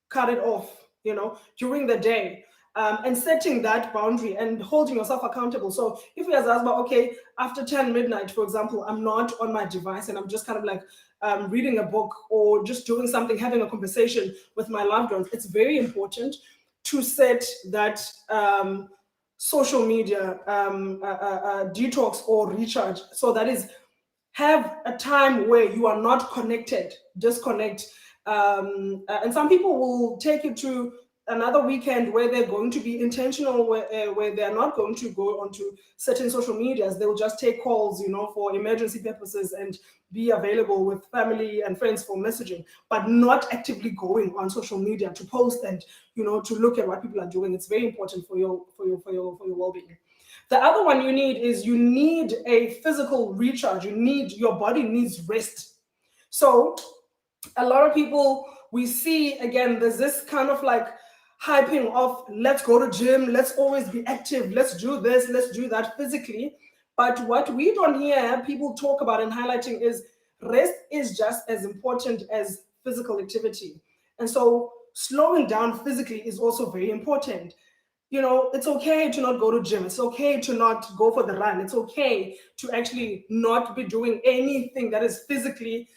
cut it off, you know, during the day? And setting that boundary and holding yourself accountable. So if you ask, okay, after 10 midnight, for example, I'm not on my device and I'm just kind of like reading a book or just doing something, having a conversation with my loved ones, it's very important to set that social media detox or recharge. So that is, have a time where you are not connected, disconnect. And some people will take it to another weekend where they're going to be intentional, where they're not going to go onto certain social medias. They'll just take calls, you know, for emergency purposes and be available with family and friends for messaging, but not actively going on social media to post and, you know, to look at what people are doing. It's very important for your well-being. The other one you need a physical recharge. Your body needs rest. So a lot of people we see, again, there's this kind of like hyping of let's go to gym, let's always be active, let's do this, let's do that physically. But what we don't hear people talk about and highlighting is rest is just as important as physical activity. And so slowing down physically is also very important. It's okay to not go to gym. It's okay to not go for the run. It's okay to actually not be doing anything that is physically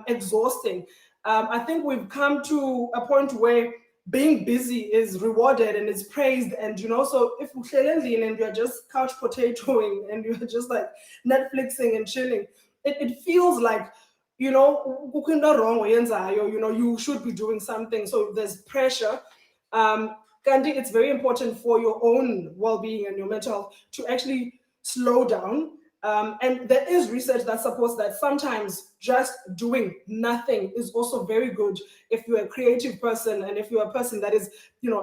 exhausting. I think we've come to a point where being busy is rewarded and is praised. And, so if you're just couch potatoing and you're just like Netflixing and chilling, it feels like, wrong, you should be doing something. So there's pressure. Kandi, it's very important for your own well-being and your mental health to actually slow down. And there is research that supports that sometimes just doing nothing is also very good if you're a creative person and if you're a person that is,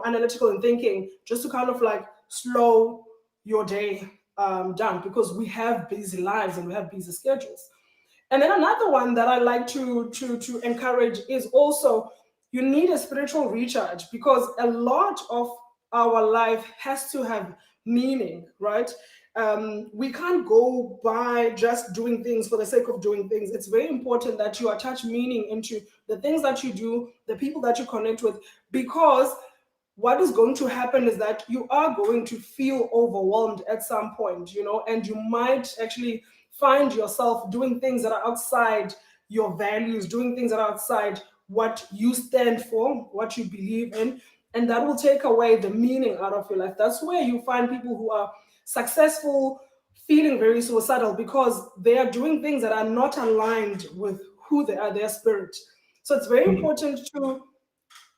analytical and thinking, just to kind of like slow your day down, because we have busy lives and we have busy schedules. And then another one that I like to encourage is also you need a spiritual recharge, because a lot of our life has to have meaning, right? We can't go by just doing things for the sake of doing things. It's very important that you attach meaning into the things that you do, the people that you connect with, because what is going to happen is that you are going to feel overwhelmed at some point, and you might actually find yourself doing things that are outside your values, doing things that are outside what you stand for, what you believe in, and that will take away the meaning out of your life. That's where you find people who are successful feeling very suicidal, because they are doing things that are not aligned with who they are, their spirit. So it's very important to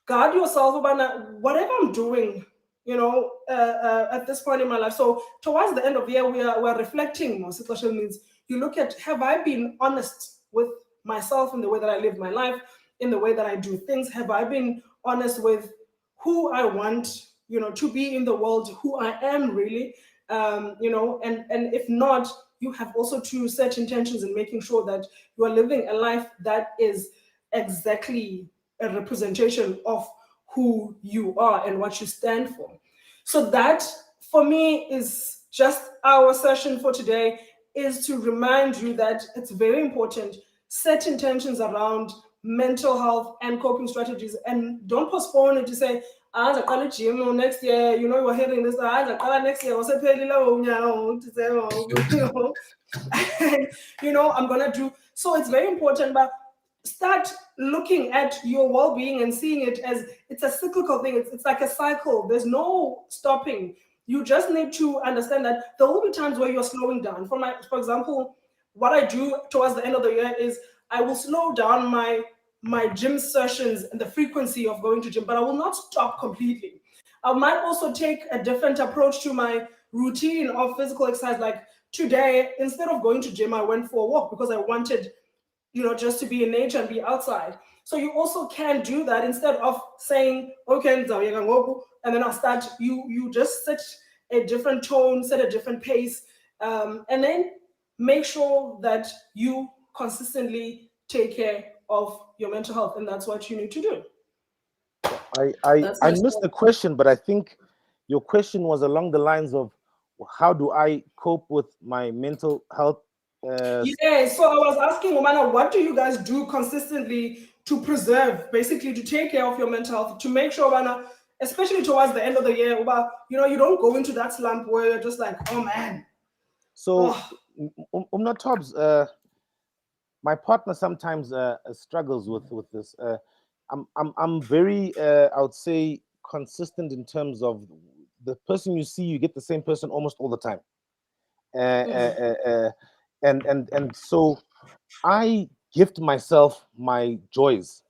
guard yourself about whatever I'm doing, at this point in my life. So towards the end of the year, we're reflecting more. Situation means you look at, have I been honest with myself in the way that I live my life, in the way that I do things? Have I been honest with who I want, to be in the world, who I am really? And if not, you have also to set intentions in making sure that you are living a life that is exactly a representation of who you are and what you stand for. So that, for me, is just our session for today, is to remind you that it's very important. Set intentions around mental health and coping strategies, and don't postpone it to say, I call gym next year, you're hearing this, I call next year, I'm gonna do. So it's very important, but start looking at your well-being and seeing it as it's a cyclical thing. It's like a cycle. There's no stopping. You just need to understand that there will be times where you're slowing down. For example, what I do towards the end of the year is I will slow down my gym sessions and the frequency of going to gym, but I will not stop completely. I might also take a different approach to my routine of physical exercise. Like today, instead of going to gym, I went for a walk because I wanted, just to be in nature and be outside. So you also can do that instead of saying, okay, and then I'll start, you just set a different tone, set a different pace, and then make sure that you consistently take care of your mental health. And that's what you need to do. I missed the question, but I think your question was along the lines of how do I cope with my mental health? Yeah, so I was asking, Omana, what do you guys do consistently to preserve, basically to take care of your mental health, to make sure, Omana, especially towards the end of the year, you don't go into that slump where you're just like, oh man. So, Tobs, my partner sometimes struggles with this. I'm very, I would say, consistent in terms of the person you see, you get the same person almost all the time. And so I gift myself my joys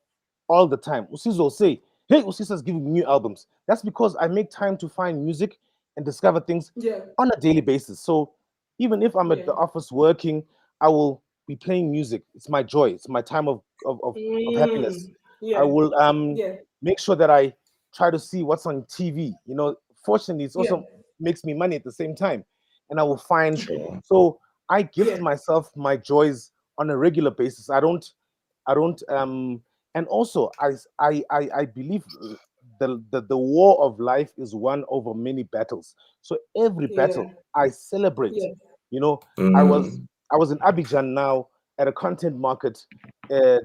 all the time. Usizo will say, hey, Usisa's giving me new albums. That's because I make time to find music and discover things on a daily basis. So even if I'm at the office working, I will be playing music. It's my joy. It's my time of happiness. I will make sure that I try to see what's on TV. Fortunately, it also makes me money at the same time. and I will find. Sure. So I gift Yeah. myself my joys on a regular basis. I don't. And also I believe the war of life is won over many battles. So every Yeah. battle I celebrate. Yeah. You know, I was Mm. I was in Abidjan now at a content market, uh,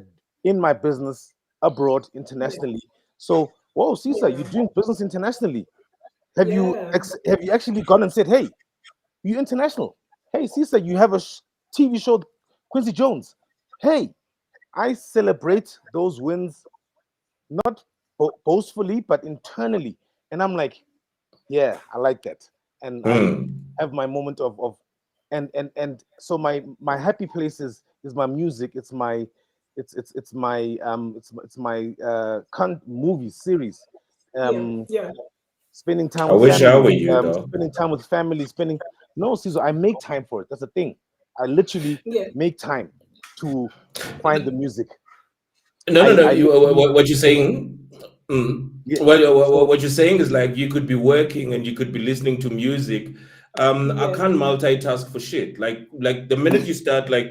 in my business abroad internationally. So, whoa, Sisa, you're doing business internationally. Yeah. Have you actually gone and said, hey, you international? Hey, Sisa, you have a TV show, Quincy Jones. Hey, I celebrate those wins, not boastfully, but internally. And I'm like, yeah, I like that. And I Mm. have my moment of and so my happy place is my music. It's my movie series. Yeah. Um, Yeah. spending time I with wish I were family, you though. spending time with family, spending no, Caesar, I make time for it. That's the thing. I literally Yeah. make time to find the music. No, no, no. I literally What you're saying? Mm, yeah. what So you're saying is like you could be working and you could be listening to music. I Yeah. can't multitask for shit. Like the minute you start, like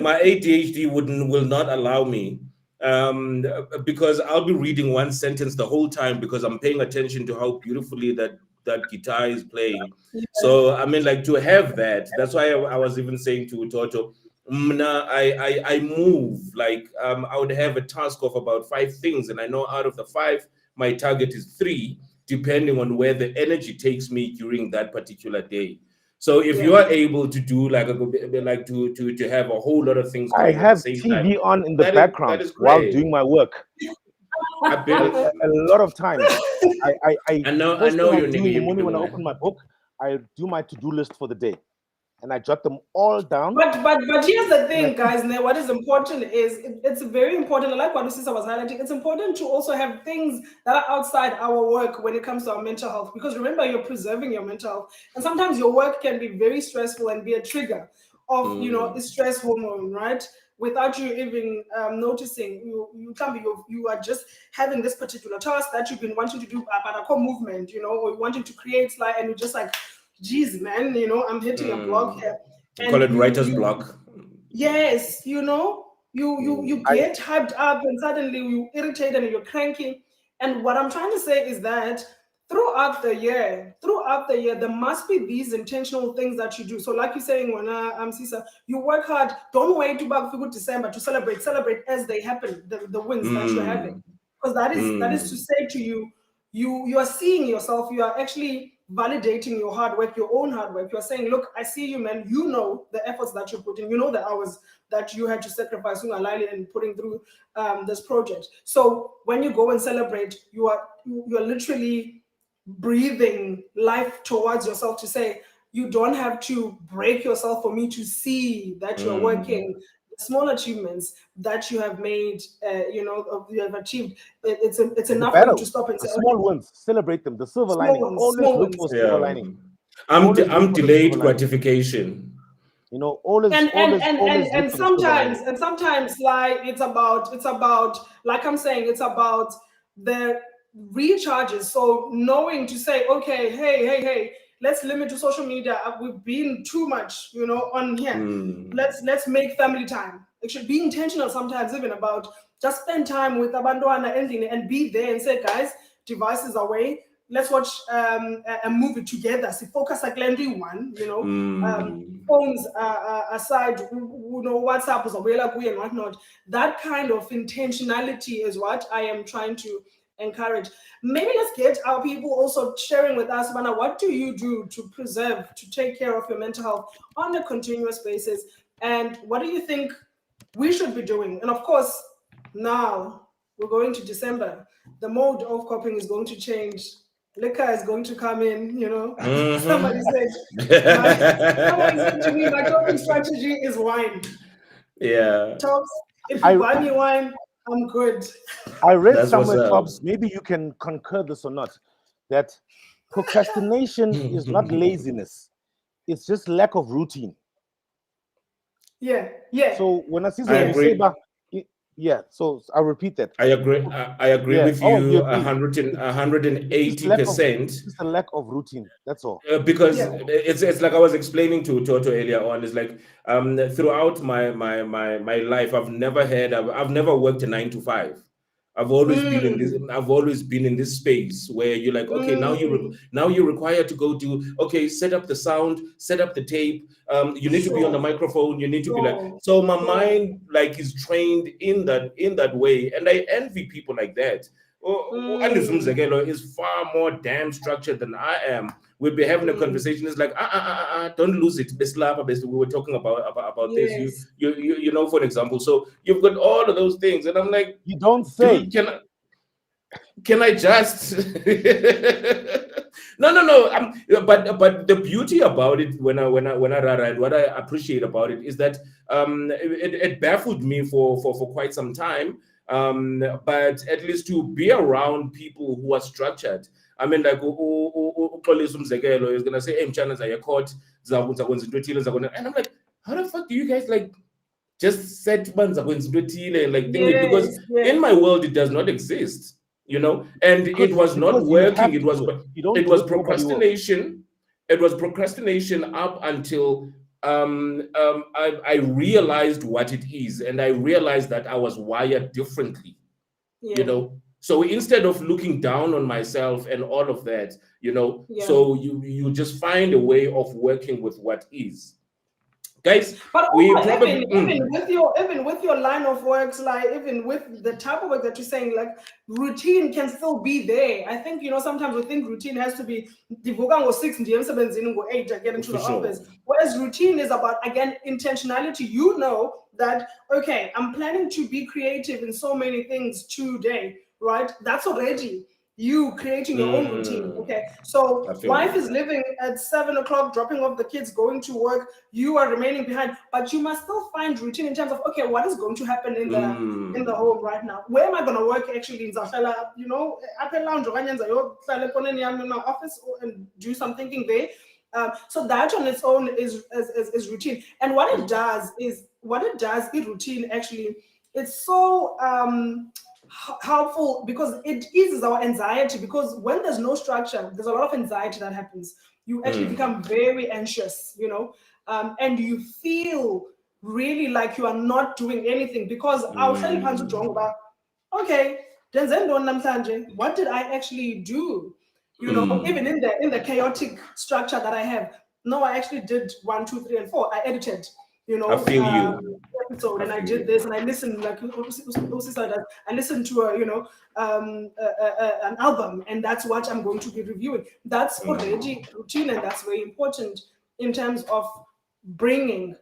my ADHD wouldn't will not allow me. Because I'll be reading one sentence the whole time because I'm paying attention to how beautifully that guitar is playing. Yeah. So I mean, like to have that. That's why I was even saying to Toto, nah, I move like I would have a task of about 5 things, and I know out of the 5, my target is 3, depending on where the energy takes me during that particular day. So if you Yeah. are able to do like like to have a whole lot of things I going at the have same time, TV on in the that background is while great. doing my work. I bet. A lot of times, I first thing know I you, do nigga. in the You be morning when I doing open that. my book, I do my to-do list for the day, and I jot them all down, But here's the and I thing, keep. guys. Now, what is important is it's very important. I like what Sisa was highlighting. It's important to also have things that are outside our work when it comes to our mental health. Because remember, you're preserving your mental health, and sometimes your work can be very stressful and be a trigger of a Mm, stress hormone, right? Without you even noticing, you tell me you are just having this particular task that you've been wanting to do about a core movement, or you wanting to create like, and you're just like, geez, man, I'm hitting a block mm. here, Call and it you writer's you block. yes, you I get hyped up and suddenly you irritate and you're cranky. And what I'm trying to say is that throughout the year, there must be these intentional things that you do. So, like you're saying, when Sisa, you work hard. Don't wait to back for December to celebrate as they happen, the wins that you're having, Mm, because that is to mm, say to you, you are seeing yourself. You are actually validating your hard work, your own hard work. You're saying, look, I see you, man. You know the efforts that you put in. You know the hours that you had to sacrifice and putting through this project. So when you go and celebrate, you are literally breathing life towards yourself to say, you don't have to break yourself for me to see that you're mm. working. The small achievements that you have made, you have achieved, it's the enough for you to battles, stop and the say, okay, small wins, celebrate them. The silver small lining. ones, Always small look ones. for silver Yeah. lining. Always look I'm for the silver delayed lining. gratification. Always, and and always, and and, always look and for the silver sometimes lining. and sometimes like it's about like I'm saying, it's about the recharges. So knowing to say, okay, hey, let's limit to social media. We've been too much on here. Mm, Let's make family time. It should be intentional sometimes, even about just spend time with abantwana and be there and say, guys, devices away. Let's watch a movie together. See, focus like one, mm. phones aside, WhatsApp was available and whatnot. That kind of intentionality is what I am trying to encourage. Maybe let's get our people also sharing with us, Bana, what do you do to preserve, to take care of your mental health on a continuous basis? And what do you think we should be doing? And of course, now we're going to December. The mode of coping is going to change. Liquor is going to come in, somebody Mhm. said somebody said to me, my coping strategy is wine. Yeah, Tops, if you I buy me wine, I'm good. I read that's what's somewhere, up. Tops. Maybe you can concur this or not. That procrastination is not laziness; it's just lack of routine. Yeah, yeah, So when I see I you yeah, say, agree. "Bah, Yeah, so I'll repeat that. I agree. I agree Yeah. with Oh, you you agree? a hundred and It's just eighty lack of percent. it's just a lack of routine. That's all. Because Yeah. it's like I was explaining to Toto earlier on. It's like throughout my life, I've never worked a 9 to 5. I've always been in this. Mm, I've always been in this space where you're like, okay, mm, now you're required to go do, okay, set up the sound, set up the tape. You need to be on the sure. microphone. You need to be like. Sure. So my Sure. mind like is trained in that way, and I envy people like that. Andrew's Mm, Mzekelo is far more damn structured than I am. We'll be having a mm, conversation. It's like, don't lose it. Beslapa, we were talking about this. yes. You know, for an example. So you've got all of those things, and I'm like, You don't say. dude, can I just? No. But the beauty about it, when I read, what I appreciate about it is that it baffled me for quite some time. But at least to be around people who are structured. I mean, like uXolisa Umzekelo is gonna say, "Hey, mchana zayakot, zakwenza into ethile, zakwenza," and I'm like, how the fuck do you guys like just set bands zakwenza into ethile and like think it? Because Yes. in Yes. my world it does not exist, you know, and it was not Because you working. have It to was do it. If you don't it do was it, nobody will. procrastination. It was procrastination up until I realized what it is, and I realized that I was wired differently, you Yeah. know. So instead of looking down on myself and all of that, you know, Yeah. so you just find a way of working with what is. Guys, But we also, probably even with your line of works, like even with the type of work that you're saying, like routine can still be there. I think sometimes we think routine has to be divuka ngo 6 ndiye emsebenzini ngo 8 I get into for the sure. office. Whereas routine is about again intentionality. You know that okay, I'm planning to be creative in so many things today, right? That's already you creating your own routine. Okay, so I feel wife you. is living at 7 o'clock, dropping off the kids, going to work. You are remaining behind, but you must still find routine in terms of okay, what is going to happen in the home right now? Where am I going to work actually in Zahlala? At a lounge or in my office and do some thinking there. So that on its own is routine, and what it does is in routine actually. It's so helpful because it eases our anxiety, because when there's no structure there's a lot of anxiety that happens. You actually become very anxious, and you feel really like you are not doing anything because awuhleli phansi ujonga uba okay ndenze ntoni namhlanje, what did I actually do, even in the chaotic structure that I have. No, I actually did 1, 2, 3, and 4. I edited, I feel you. episode, I and I feel did you. this, and I listened like Sisa does. I listened to an album, and that's what I'm going to be reviewing. That's already routine, and that's very important in terms of bringing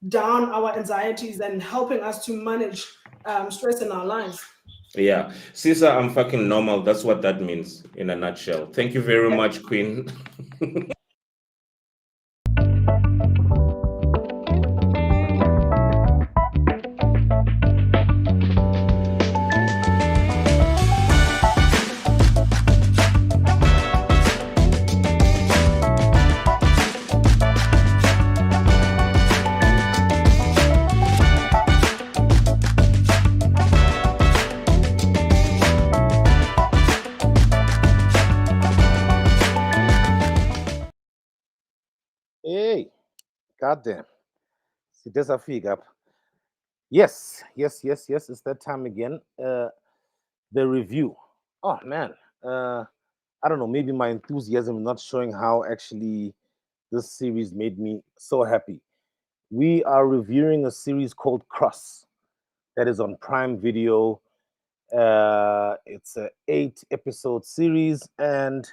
down our anxieties and helping us to manage stress in our lives. Yeah, Sisa, I'm fucking normal. That's what that means in a nutshell. Thank you very Yeah. much, Queen. Hey, goddamn. See, there's a fig up. Yes. It's that time again. The review. Oh man. I don't know. Maybe my enthusiasm is not showing how actually this series made me so happy. We are reviewing a series called Cross that is on Prime Video. It's a 8-episode series, and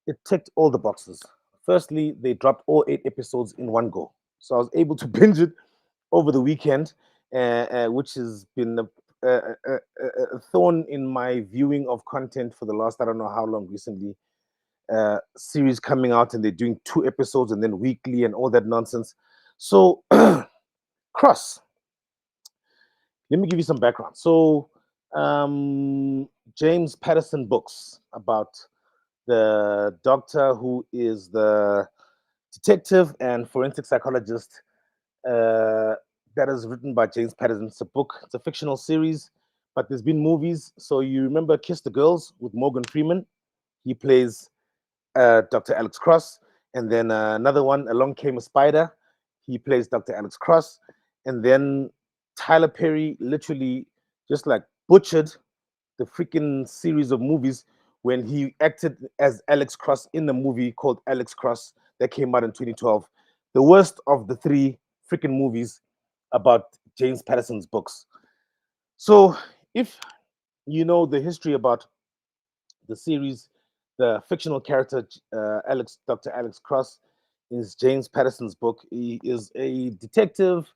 it ticked all the boxes. Firstly, they dropped all 8 episodes in one go, so I was able to binge it over the weekend, which has been a thorn in my viewing of content for the last I don't know how long recently. Series coming out and they're doing 2 episodes and then weekly and all that nonsense. So, Cross. Let me give you some background. So, James Patterson books about the doctor who is the detective and forensic psychologist that is written by James Patterson. It's a book. It's a fictional series, but there's been movies. So you remember Kiss the Girls with Morgan Freeman? He plays Dr. Alex Cross, and then another one, Along Came a Spider. He plays Dr. Alex Cross, and then Tyler Perry literally just like butchered the freaking series of movies when he acted as Alex Cross in the movie called Alex Cross that came out in 2012. The worst of the three freaking movies about James Patterson's books. So if you know the history about the series, the fictional character Dr. Alex Cross is James Patterson's book. He is a detective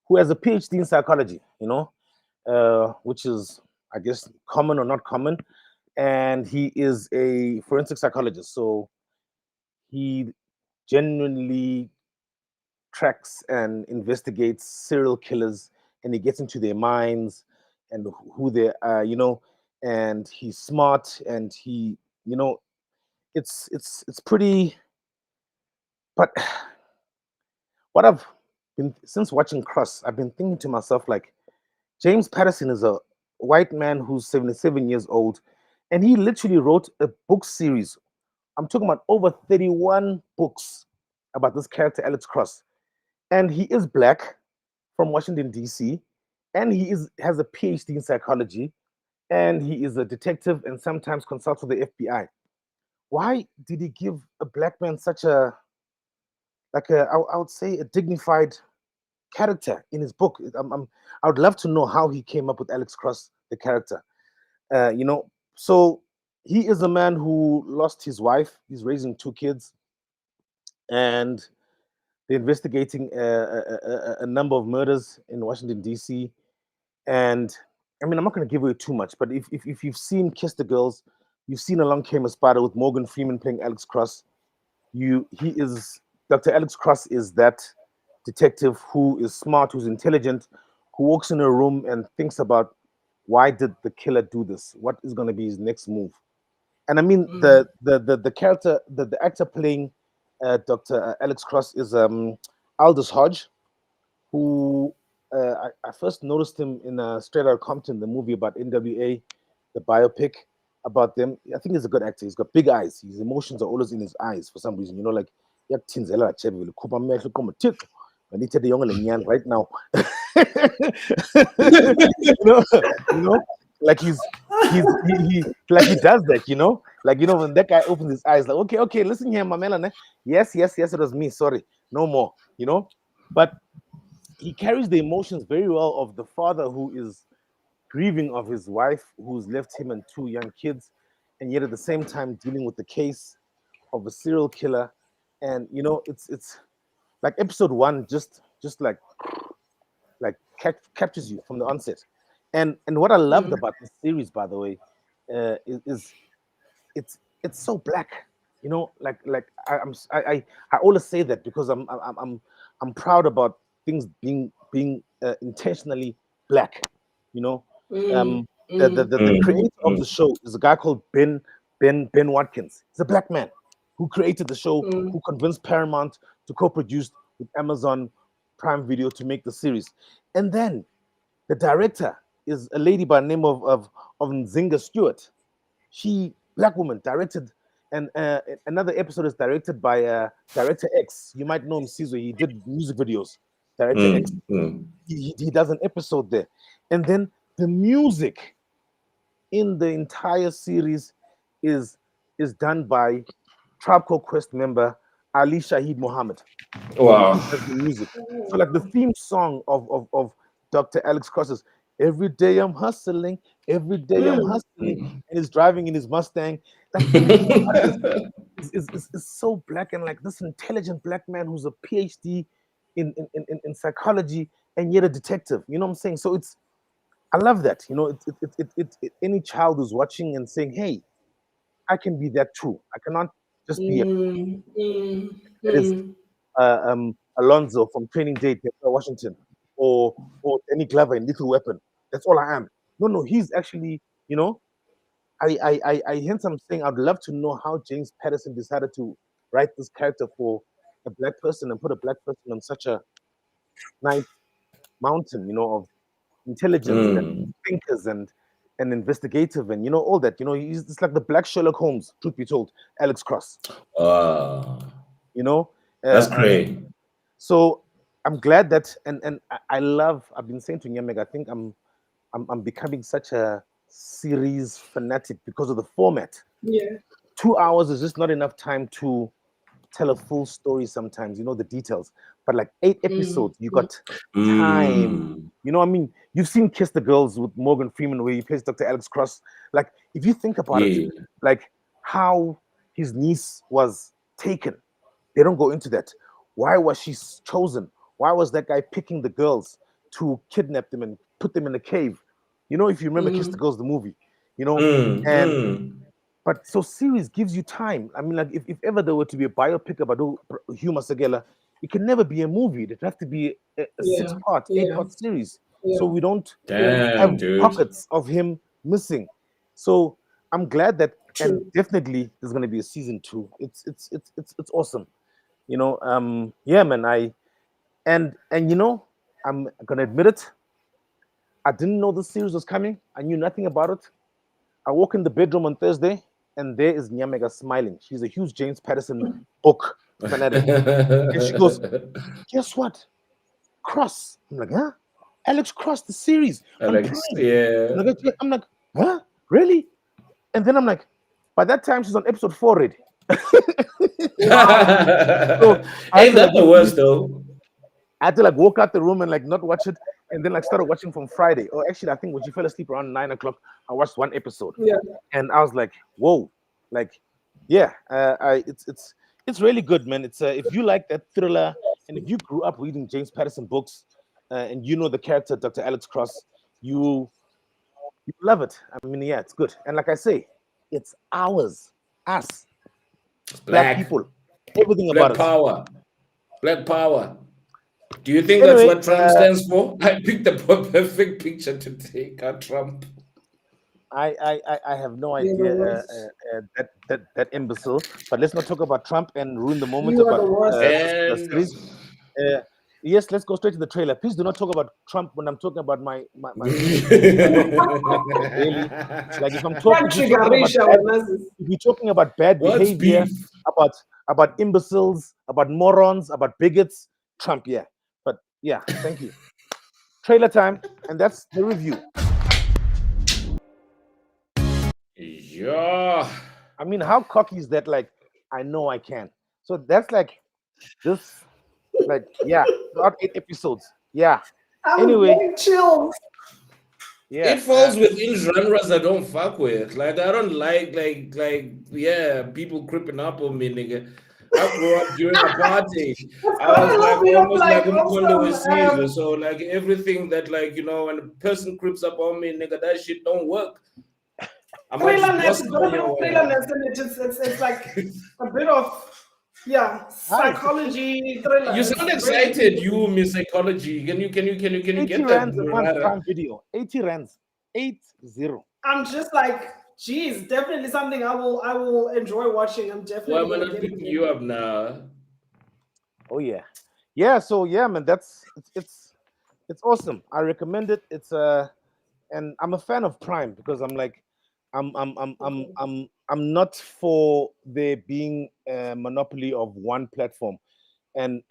who has a PhD in psychology, which is, I guess, common or not common. And he is a forensic psychologist. So he genuinely tracks and investigates serial killers, and he gets into their minds and who they are, and he's smart, and he, it's pretty. But what I've been since watching Cross, I've been thinking to myself like, James Patterson is a white man who's 77 years old, and he literally wrote a book series. I'm talking about over 31 books about this character, Alex Cross. And he is black from Washington, D.C., and he has a PhD in psychology, and he is a detective and sometimes consults with the FBI. Why did he give a black man such a, I would say, a dignified character in his book? I would love to know how he came up with Alex Cross, the character. So he is a man who lost his wife. He's raising two kids, and they're investigating a number of murders in Washington, D.C. And I mean, I'm not going to give away too much, but if you've seen Kiss the Girls, you've seen Along Came a Spider with Morgan Freeman playing Alex Cross. He is Dr. Alex Cross is that detective who is smart, who's intelligent, who walks in a room and thinks about why did the killer do this? What is going to be his next move? And I mean, the character, the actor playing Dr. Alex Cross is Aldous Hodge, who I first noticed him in Straight Outta Compton, the movie about NWA, the biopic about them. I think he's a good actor. He's got big eyes. His emotions are always in his eyes for some reason. Like yakuthinzela Chebe ukhupha amehlo koMthixo. Manithe the young lenyana right now. you know, like he like he does that, like when that guy opens his eyes, like okay, listen here, Mamela, yes, it was me, sorry, no more, but he carries the emotions very well of the father who is grieving of his wife who's left him and two young kids, and yet at the same time dealing with the case of a serial killer. And it's like episode one just captures you from the onset. And what I loved about this series, by the way, is it's so black. I always say that because I'm proud about things being intentionally black. You know, the creator of the show is a guy called Ben Watkins. He's a black man who created the show, who convinced Paramount to co-produce with Amazon Prime Video to make the series. And then the director is a lady by the name of Nzinga Stewart. She, black woman, directed, and another episode is directed by Director X. You might know him, Caesar. He did music videos. Director X. He does an episode there. And then the music in the entire series is done by Tribe Called Quest member Ali Shaheed Muhammad. Wow. He does the music. So like the theme song of Dr. Alex Cross's "Every Day I'm Hustling, Every Day I'm Hustling," and he's driving in his Mustang. Like is so black, and like this intelligent black man who's a PhD in psychology and yet a detective. You know what I'm saying? So I love that. Any child who's watching and saying, "Hey, I can be that too. I cannot just be a that is Alonzo from Training Day, Washington, or any Glover in Little Weapon. That's all I am." No, he's actually, I hence I'm saying I'd love to know how James Patterson decided to write this character for a black person and put a black person on such a nice mountain, of intelligence and thinkers and investigative and all that. It's like the Black Sherlock Holmes. Truth be told, Alex Cross. That's great. So I'm glad that, and I love. I've been saying to Nyameg, I think I'm becoming such a series fanatic because of the format. Yeah. 2 hours is just not enough time to tell a full story sometimes, the details. But like 8 episodes, you got time. I mean, you've seen Kiss the Girls with Morgan Freeman where he plays Dr. Alex Cross. Like, if you think about it, like how his niece was taken, they don't go into that. Why was she chosen? Why was that guy picking the girls to kidnap them and put them in a cave? If you remember Kiss the Girls, the movie, but so series gives you time. I mean, like if ever there were to be a biopic about Hugh Masekela, it can never be a movie. It has to be a 6-part, 8-part series. So we don't have pockets of him missing. So I'm glad that, and definitely there's going to be a season 2. It's awesome. Yeah, man. And I'm gonna admit it. I didn't know the series was coming. I knew nothing about it. I walk in the bedroom on Thursday, and there is Nyamega smiling. She's a huge James Patterson book fanatic. And she goes, guess what? Cross. I'm like, huh? Alex Cross, the series. Alex, yeah. I'm like, huh? Really? And then I'm like, by that time, she's on episode 4 already. So, ain't that the worst, though? I had to like walk out the room and like not watch it, and then like started watching from Friday. Or actually, I think when she fell asleep around 9 o'clock, I watched 1 episode. Yeah. And I was like, whoa, like, yeah, it's really good, man. It's if you like that thriller, and if you grew up reading James Patterson books, and the character Dr. Alex Cross, you love it. I mean, yeah, it's good. And like I say, it's ours, us, black people, everything Black about power. us. Black power. Do you think that's what Trump stands for? I picked the perfect picture to take out Trump. I have no idea that imbecile. But let's not talk about Trump and ruin the moment about the series. Yes, let's go straight to the trailer. Please do not talk about Trump when I'm talking about my really. Like if I'm talking, if you're talking about bad behavior, about imbeciles, about morons, about bigots, Trump, yeah. But yeah, thank you. Trailer time, and that's the review. Yeah. I mean, how cocky is that? Like, I know I can. So that's like this. Like, yeah, throughout 8 episodes. Yeah. Anyway, chills. Yeah. It falls within genres I don't fuck with. Like, I don't like people creeping up on me, nigga. I grew up during a party. I was like almost like a Mkondo with Caesar. So like everything that when a person creeps up on me, nigga, that shit don't work. It's like a bit of psychology thriller. You sound excited, you Miss Psychology. Can you get that? 80 rand Prime Video. 80 rands. 80. I'm just like, geez, definitely something I will enjoy watching. I'm definitely. Why am I not picking you up now? Oh yeah, yeah. So yeah, man, it's awesome. I recommend it. It's and I'm a fan of Prime because I'm like, I'm not for there being a monopoly of one platform, and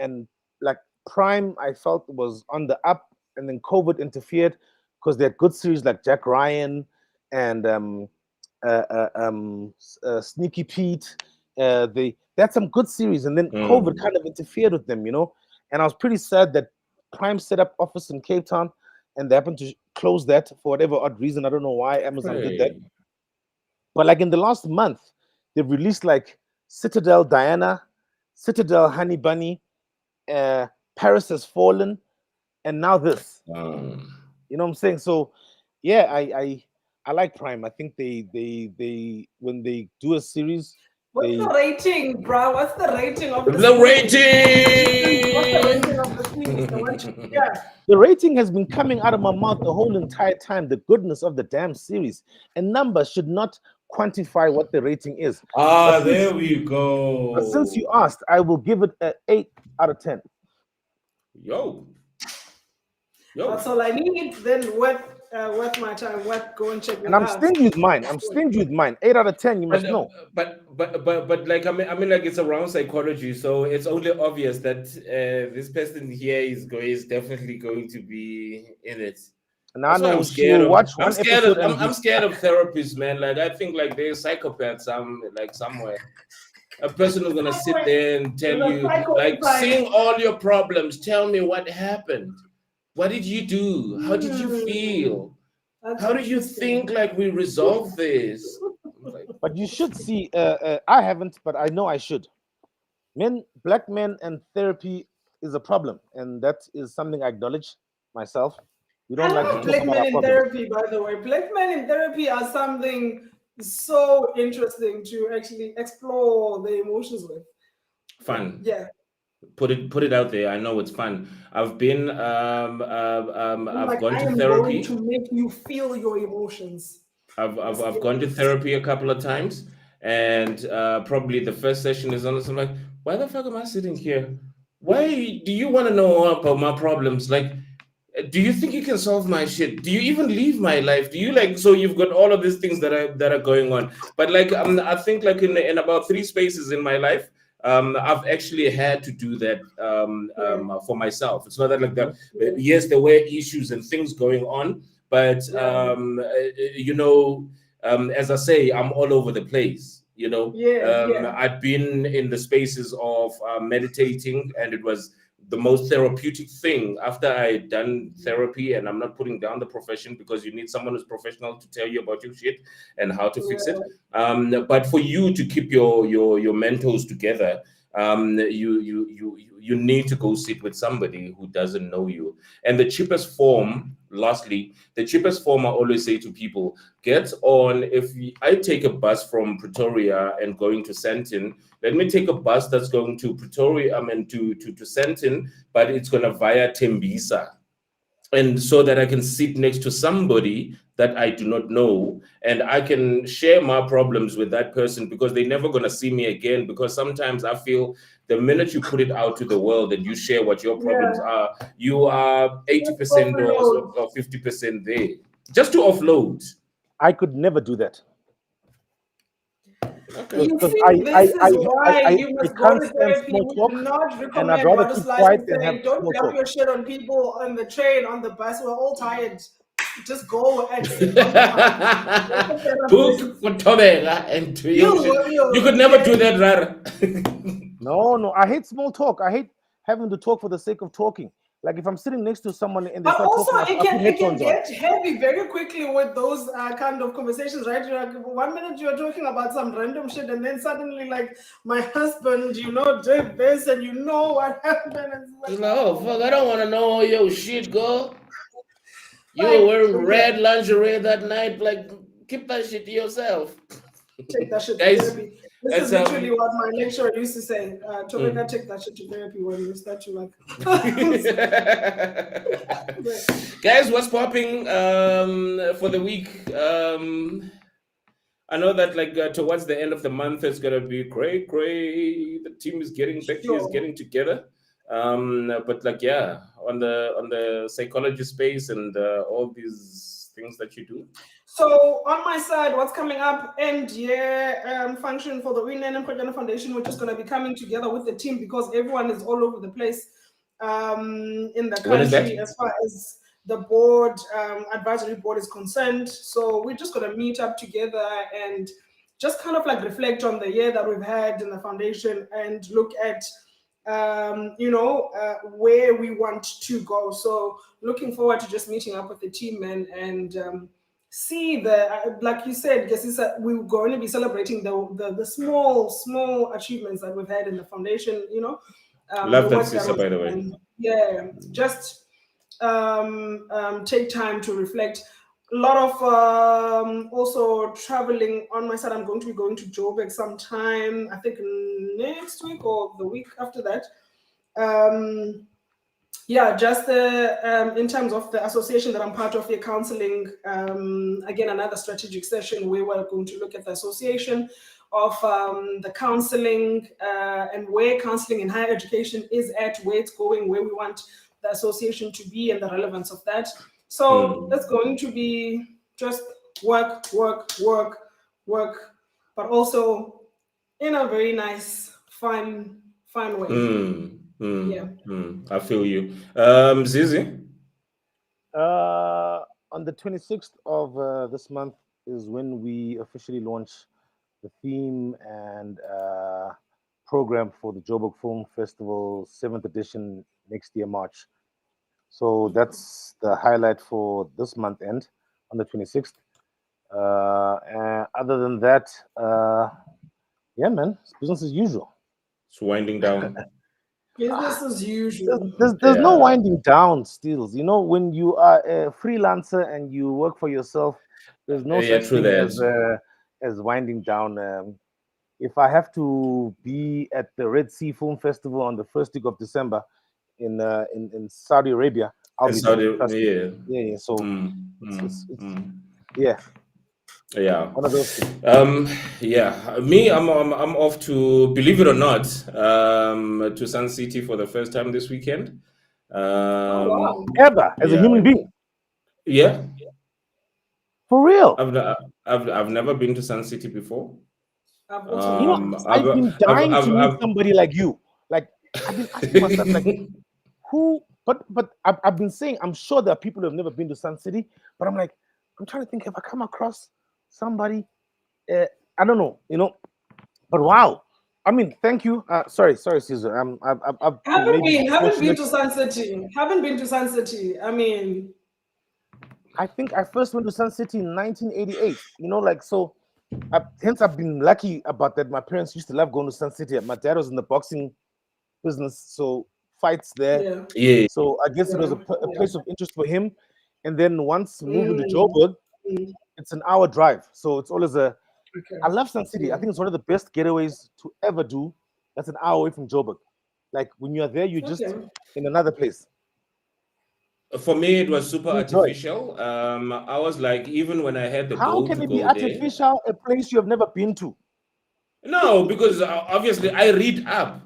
like Prime, I felt was on the up, and then COVID interfered because they had good series like Jack Ryan and Sneaky Pete. They had some good series, and then COVID kind of interfered with them, And I was pretty sad that Prime set up office in Cape Town, and they happened to close that for whatever odd reason. I don't know why Amazon did that. But like in the last month, they've released like Citadel Diana, Citadel Honey Bunny, Paris Has Fallen, and now this. You know what I'm saying? So yeah, I like Prime. I think they when they do a series. What's the rating, bro? What's the rating of the rating? What's the rating of the series? The rating has been coming out of my mouth the whole entire time. The goodness of the damn series. And numbers should not quantify what the rating is. There we go. But since you asked, I will give it an 8 out of 10. Yo. Yo. That's all I need. Then worth my time. Go and check. And I'm stingy with mine. 8 out of 10, you must know. But like I mean, like it's around psychology, so it's only obvious that this person here is definitely going to be in it. And I That's why know I'm scared of. watch I'm one scared episode of. and I'm scared of therapists, man. Like I think like there's psychopaths somewhere. A person who's gonna sit there and tell you, like, sing all your problems. Tell me what happened. What did you do? How did you feel? How did you think like we resolve this? But you should see. I haven't, but I know I should. Black men and therapy is a problem, and that is something I acknowledge myself. We don't like to talk black about men our in problems. therapy, by the way. Black men in therapy are something so interesting to actually explore the emotions with. Fun. Yeah. Put it out there. I know it's fun. I've been I've gone to therapy. Going to make you feel your emotions. I've gone to therapy a couple of times, and probably the first session is honest. I'm like, why the fuck am I sitting here? Why do you want to know about my problems? Like, do you think you can solve my shit? Do you even leave my life? Do you like, so you've got all of these things that are going on, but like I think like in about 3 spaces in my life, I've actually had to do that for myself. It's not that like that. Yes, there were issues and things going on, but as I say, I'm all over the place. I'd been in the spaces of meditating, and it was the most therapeutic thing after I had done therapy. And I'm not putting down the profession, because you need someone who's professional to tell you about your shit and how to fix it. But for you to keep your mentals together, you need to go sit with somebody who doesn't know you. And the cheapest form, lastly, I always say to people, get on. If I take a bus from Pretoria and going to Sandton, let me take a bus that's going to Pretoria, to Sandton, but it's going to via Tembisa. And so that I can sit next to somebody that I do not know, and I can share my problems with that person, because they're never going to see me again. Because sometimes I feel the minute you put it out to the world and you share what your problems are, you are 80% or 50% there, just to offload. I could never do that. Okay. You see, this is why you must go to therapy. We would not recommend, and I'd rather keep quiet than have don't small dump talk. your shit on people on the train, on the bus. We're all tired. Just go and book for Tomela and you could never do that, Rara. No, I hate small talk. I hate having to talk for the sake of talking. Like if I'm sitting next to someone and they start talking, it can get heavy very quickly with those kind of conversations, right? You're like, 1 minute you're talking about some random shit, and then suddenly, like, my husband, did this, and what happened. And it's like, oh fuck, I don't want to know all your shit, girl. You were wearing red lingerie that night. Like, keep that shit to yourself. Take that shit to therapy. This is literally what my lecturer used to say. Torena, take that shit to therapy when you start to like. Guys, what's popping for the week? I know that like towards the end of the month, it's gonna be great. The team is getting together. But like on the psychology space and all these things that you do. So on my side, what's coming up, end year function for the Winene Project Foundation, which is going to be coming together with the team, because everyone is all over the place in the country as far as the board, advisory board is concerned. So we're just going to meet up together and just kind of like reflect on the year that we've had in the foundation and look at where we want to go. So looking forward to just meeting up with the team and see like you said, Sisa, we're going to be celebrating the small achievements that we've had in the foundation. Love that, Sisa, by the way. Yeah, just take time to reflect. A lot of also traveling on my side. I'm going to be going to Joburg sometime, I think next week or the week after that. Just in terms of the association that I'm part of, the counseling, again, another strategic session where we're going to look at the association of the counseling and where counseling in higher education is at, where it's going, where we want the association to be and the relevance of that. So it's going to be just work, but also in a very nice, fun way. Yeah. I feel you. Zizi? On the 26th of this month is when we officially launch the theme and program for the Joburg Film Festival 7th edition next year, March. So that's the highlight for this month end on the 26th. And other than that, yeah, man, it's business as usual. It's winding down. Business as usual. There's no winding down, Steels. You know, when you are a freelancer and you work for yourself, there's no such thing as winding down. If I have to be at the Red Sea Film Festival on the first week of December in Saudi Arabia, I'll be there. Yeah. So it's yeah. Yeah. One of those things. Me, I'm off to, believe it or not, to Sun City for the first time this weekend. Ever as a human being? Yeah. For real? I've never been to Sun City before. I've been dying to meet somebody like you. Like I've been asking myself, like, who? But I've been saying, I'm sure there are people who have never been to Sun City, but I'm like, I'm trying to think if I come across somebody, I don't know, but wow. I mean, thank you. Sorry, Caesar. Haven't been to Sun City. Haven't been to Sun City. I mean, I think I first went to Sun City in 1988. So. Hence, I've been lucky about that. My parents used to love going to Sun City. My dad was in the boxing business, so fights there. Yeah. So I guess it was a place of interest for him. And then once moving to Joburg, it's an hour drive. So it's always I love Sun City. I think it's one of the best getaways to ever do. That's an hour away from Joburg. Like when you're there, you're just in another place. For me, it was super artificial. I was like, even when I had the goal to go there. How can it be artificial, a place you have never been to? No, because obviously I read up.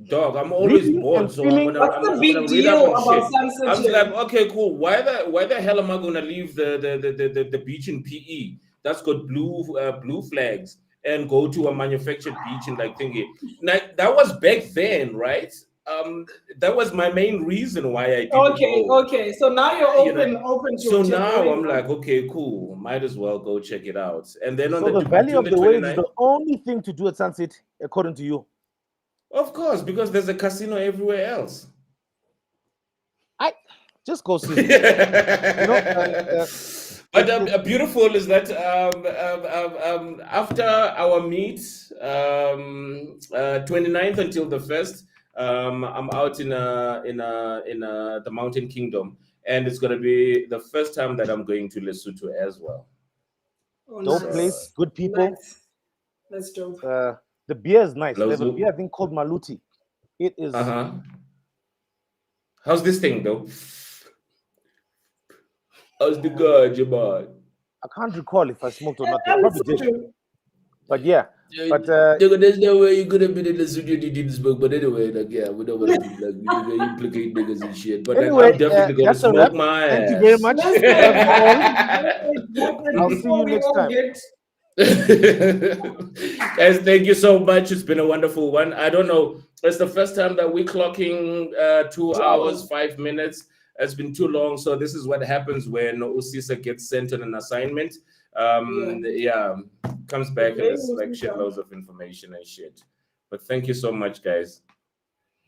Dog, I'm always bored, so I'm gonna read up on shit. I was like, okay, cool. Why the hell am I gonna leave the beach in PE that's got blue flags and go to a manufactured beach and like thingy? Like that was back then, right? That was my main reason why I did. Okay. So now you're open to so now I'm like, okay, cool. Might as well go check it out. And then on the Valley of the Waves is the only thing to do at Sun City, according to you. Of course, because there's a casino everywhere else. I just go see. But beautiful is that after our meet, 29th until the 1st. I'm out in the Mountain Kingdom, and it's gonna be the first time that I'm going to Lesotho as well. Dope place, good people. Nice. That's dope. The beer is nice. They have a beer I think called Maluti. It is. How's this thing though? How's the ganja, man? I can't recall if I smoked or not. I probably did. But yeah. But there's no way you could have been in the studio you didn't smoke. But anyway, like we don't want to be like we implicate niggas and shit. But anyway, I'm definitely gonna smoke my ass. Thank you very much. I'll see you next time. Guys, thank you so much. It's been a wonderful one. I don't know. It's the first time that we're clocking 2 hours, 5 minutes. It's been too long. So this is what happens when Sisa gets sent on an assignment. Comes back and it's like shitloads of information and shit. But thank you so much, guys.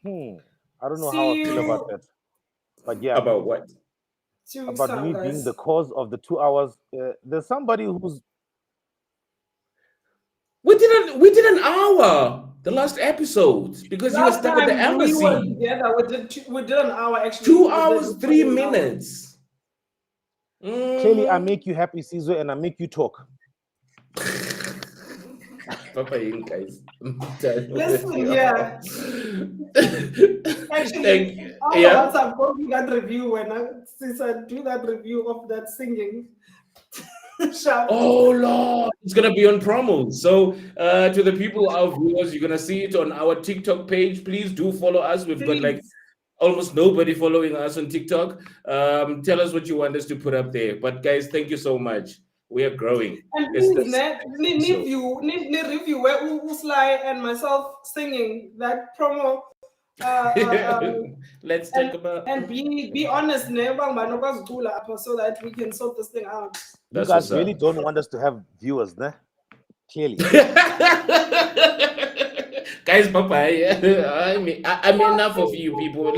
I don't know how I feel about that. But yeah. About what? About me being the cause of the 2 hours. There's somebody who's We did an hour the last episode because you were stuck at the embassy. We did an hour actually. 2 hours, 3 minutes. Clearly, I make you happy, Caesar, and I make you talk. Papa, guys. Listen, yeah. Actually, once I've gone that review since I do that review of that singing. Oh Lord, it's gonna be on promos. So to the people, our viewers, you're gonna see it on our TikTok page. Please do follow us. We've got like almost nobody following us on TikTok. Tell us what you want us to put up there. But guys, thank you so much. We are growing. And It's please, this episode. need review where Sly and myself singing that promo. Let's talk about. And be honest, so that we can sort this thing out. You That's guys what's really up. don't want us to have viewers, ne? Clearly. Guys, bye bye. I'm enough of you people.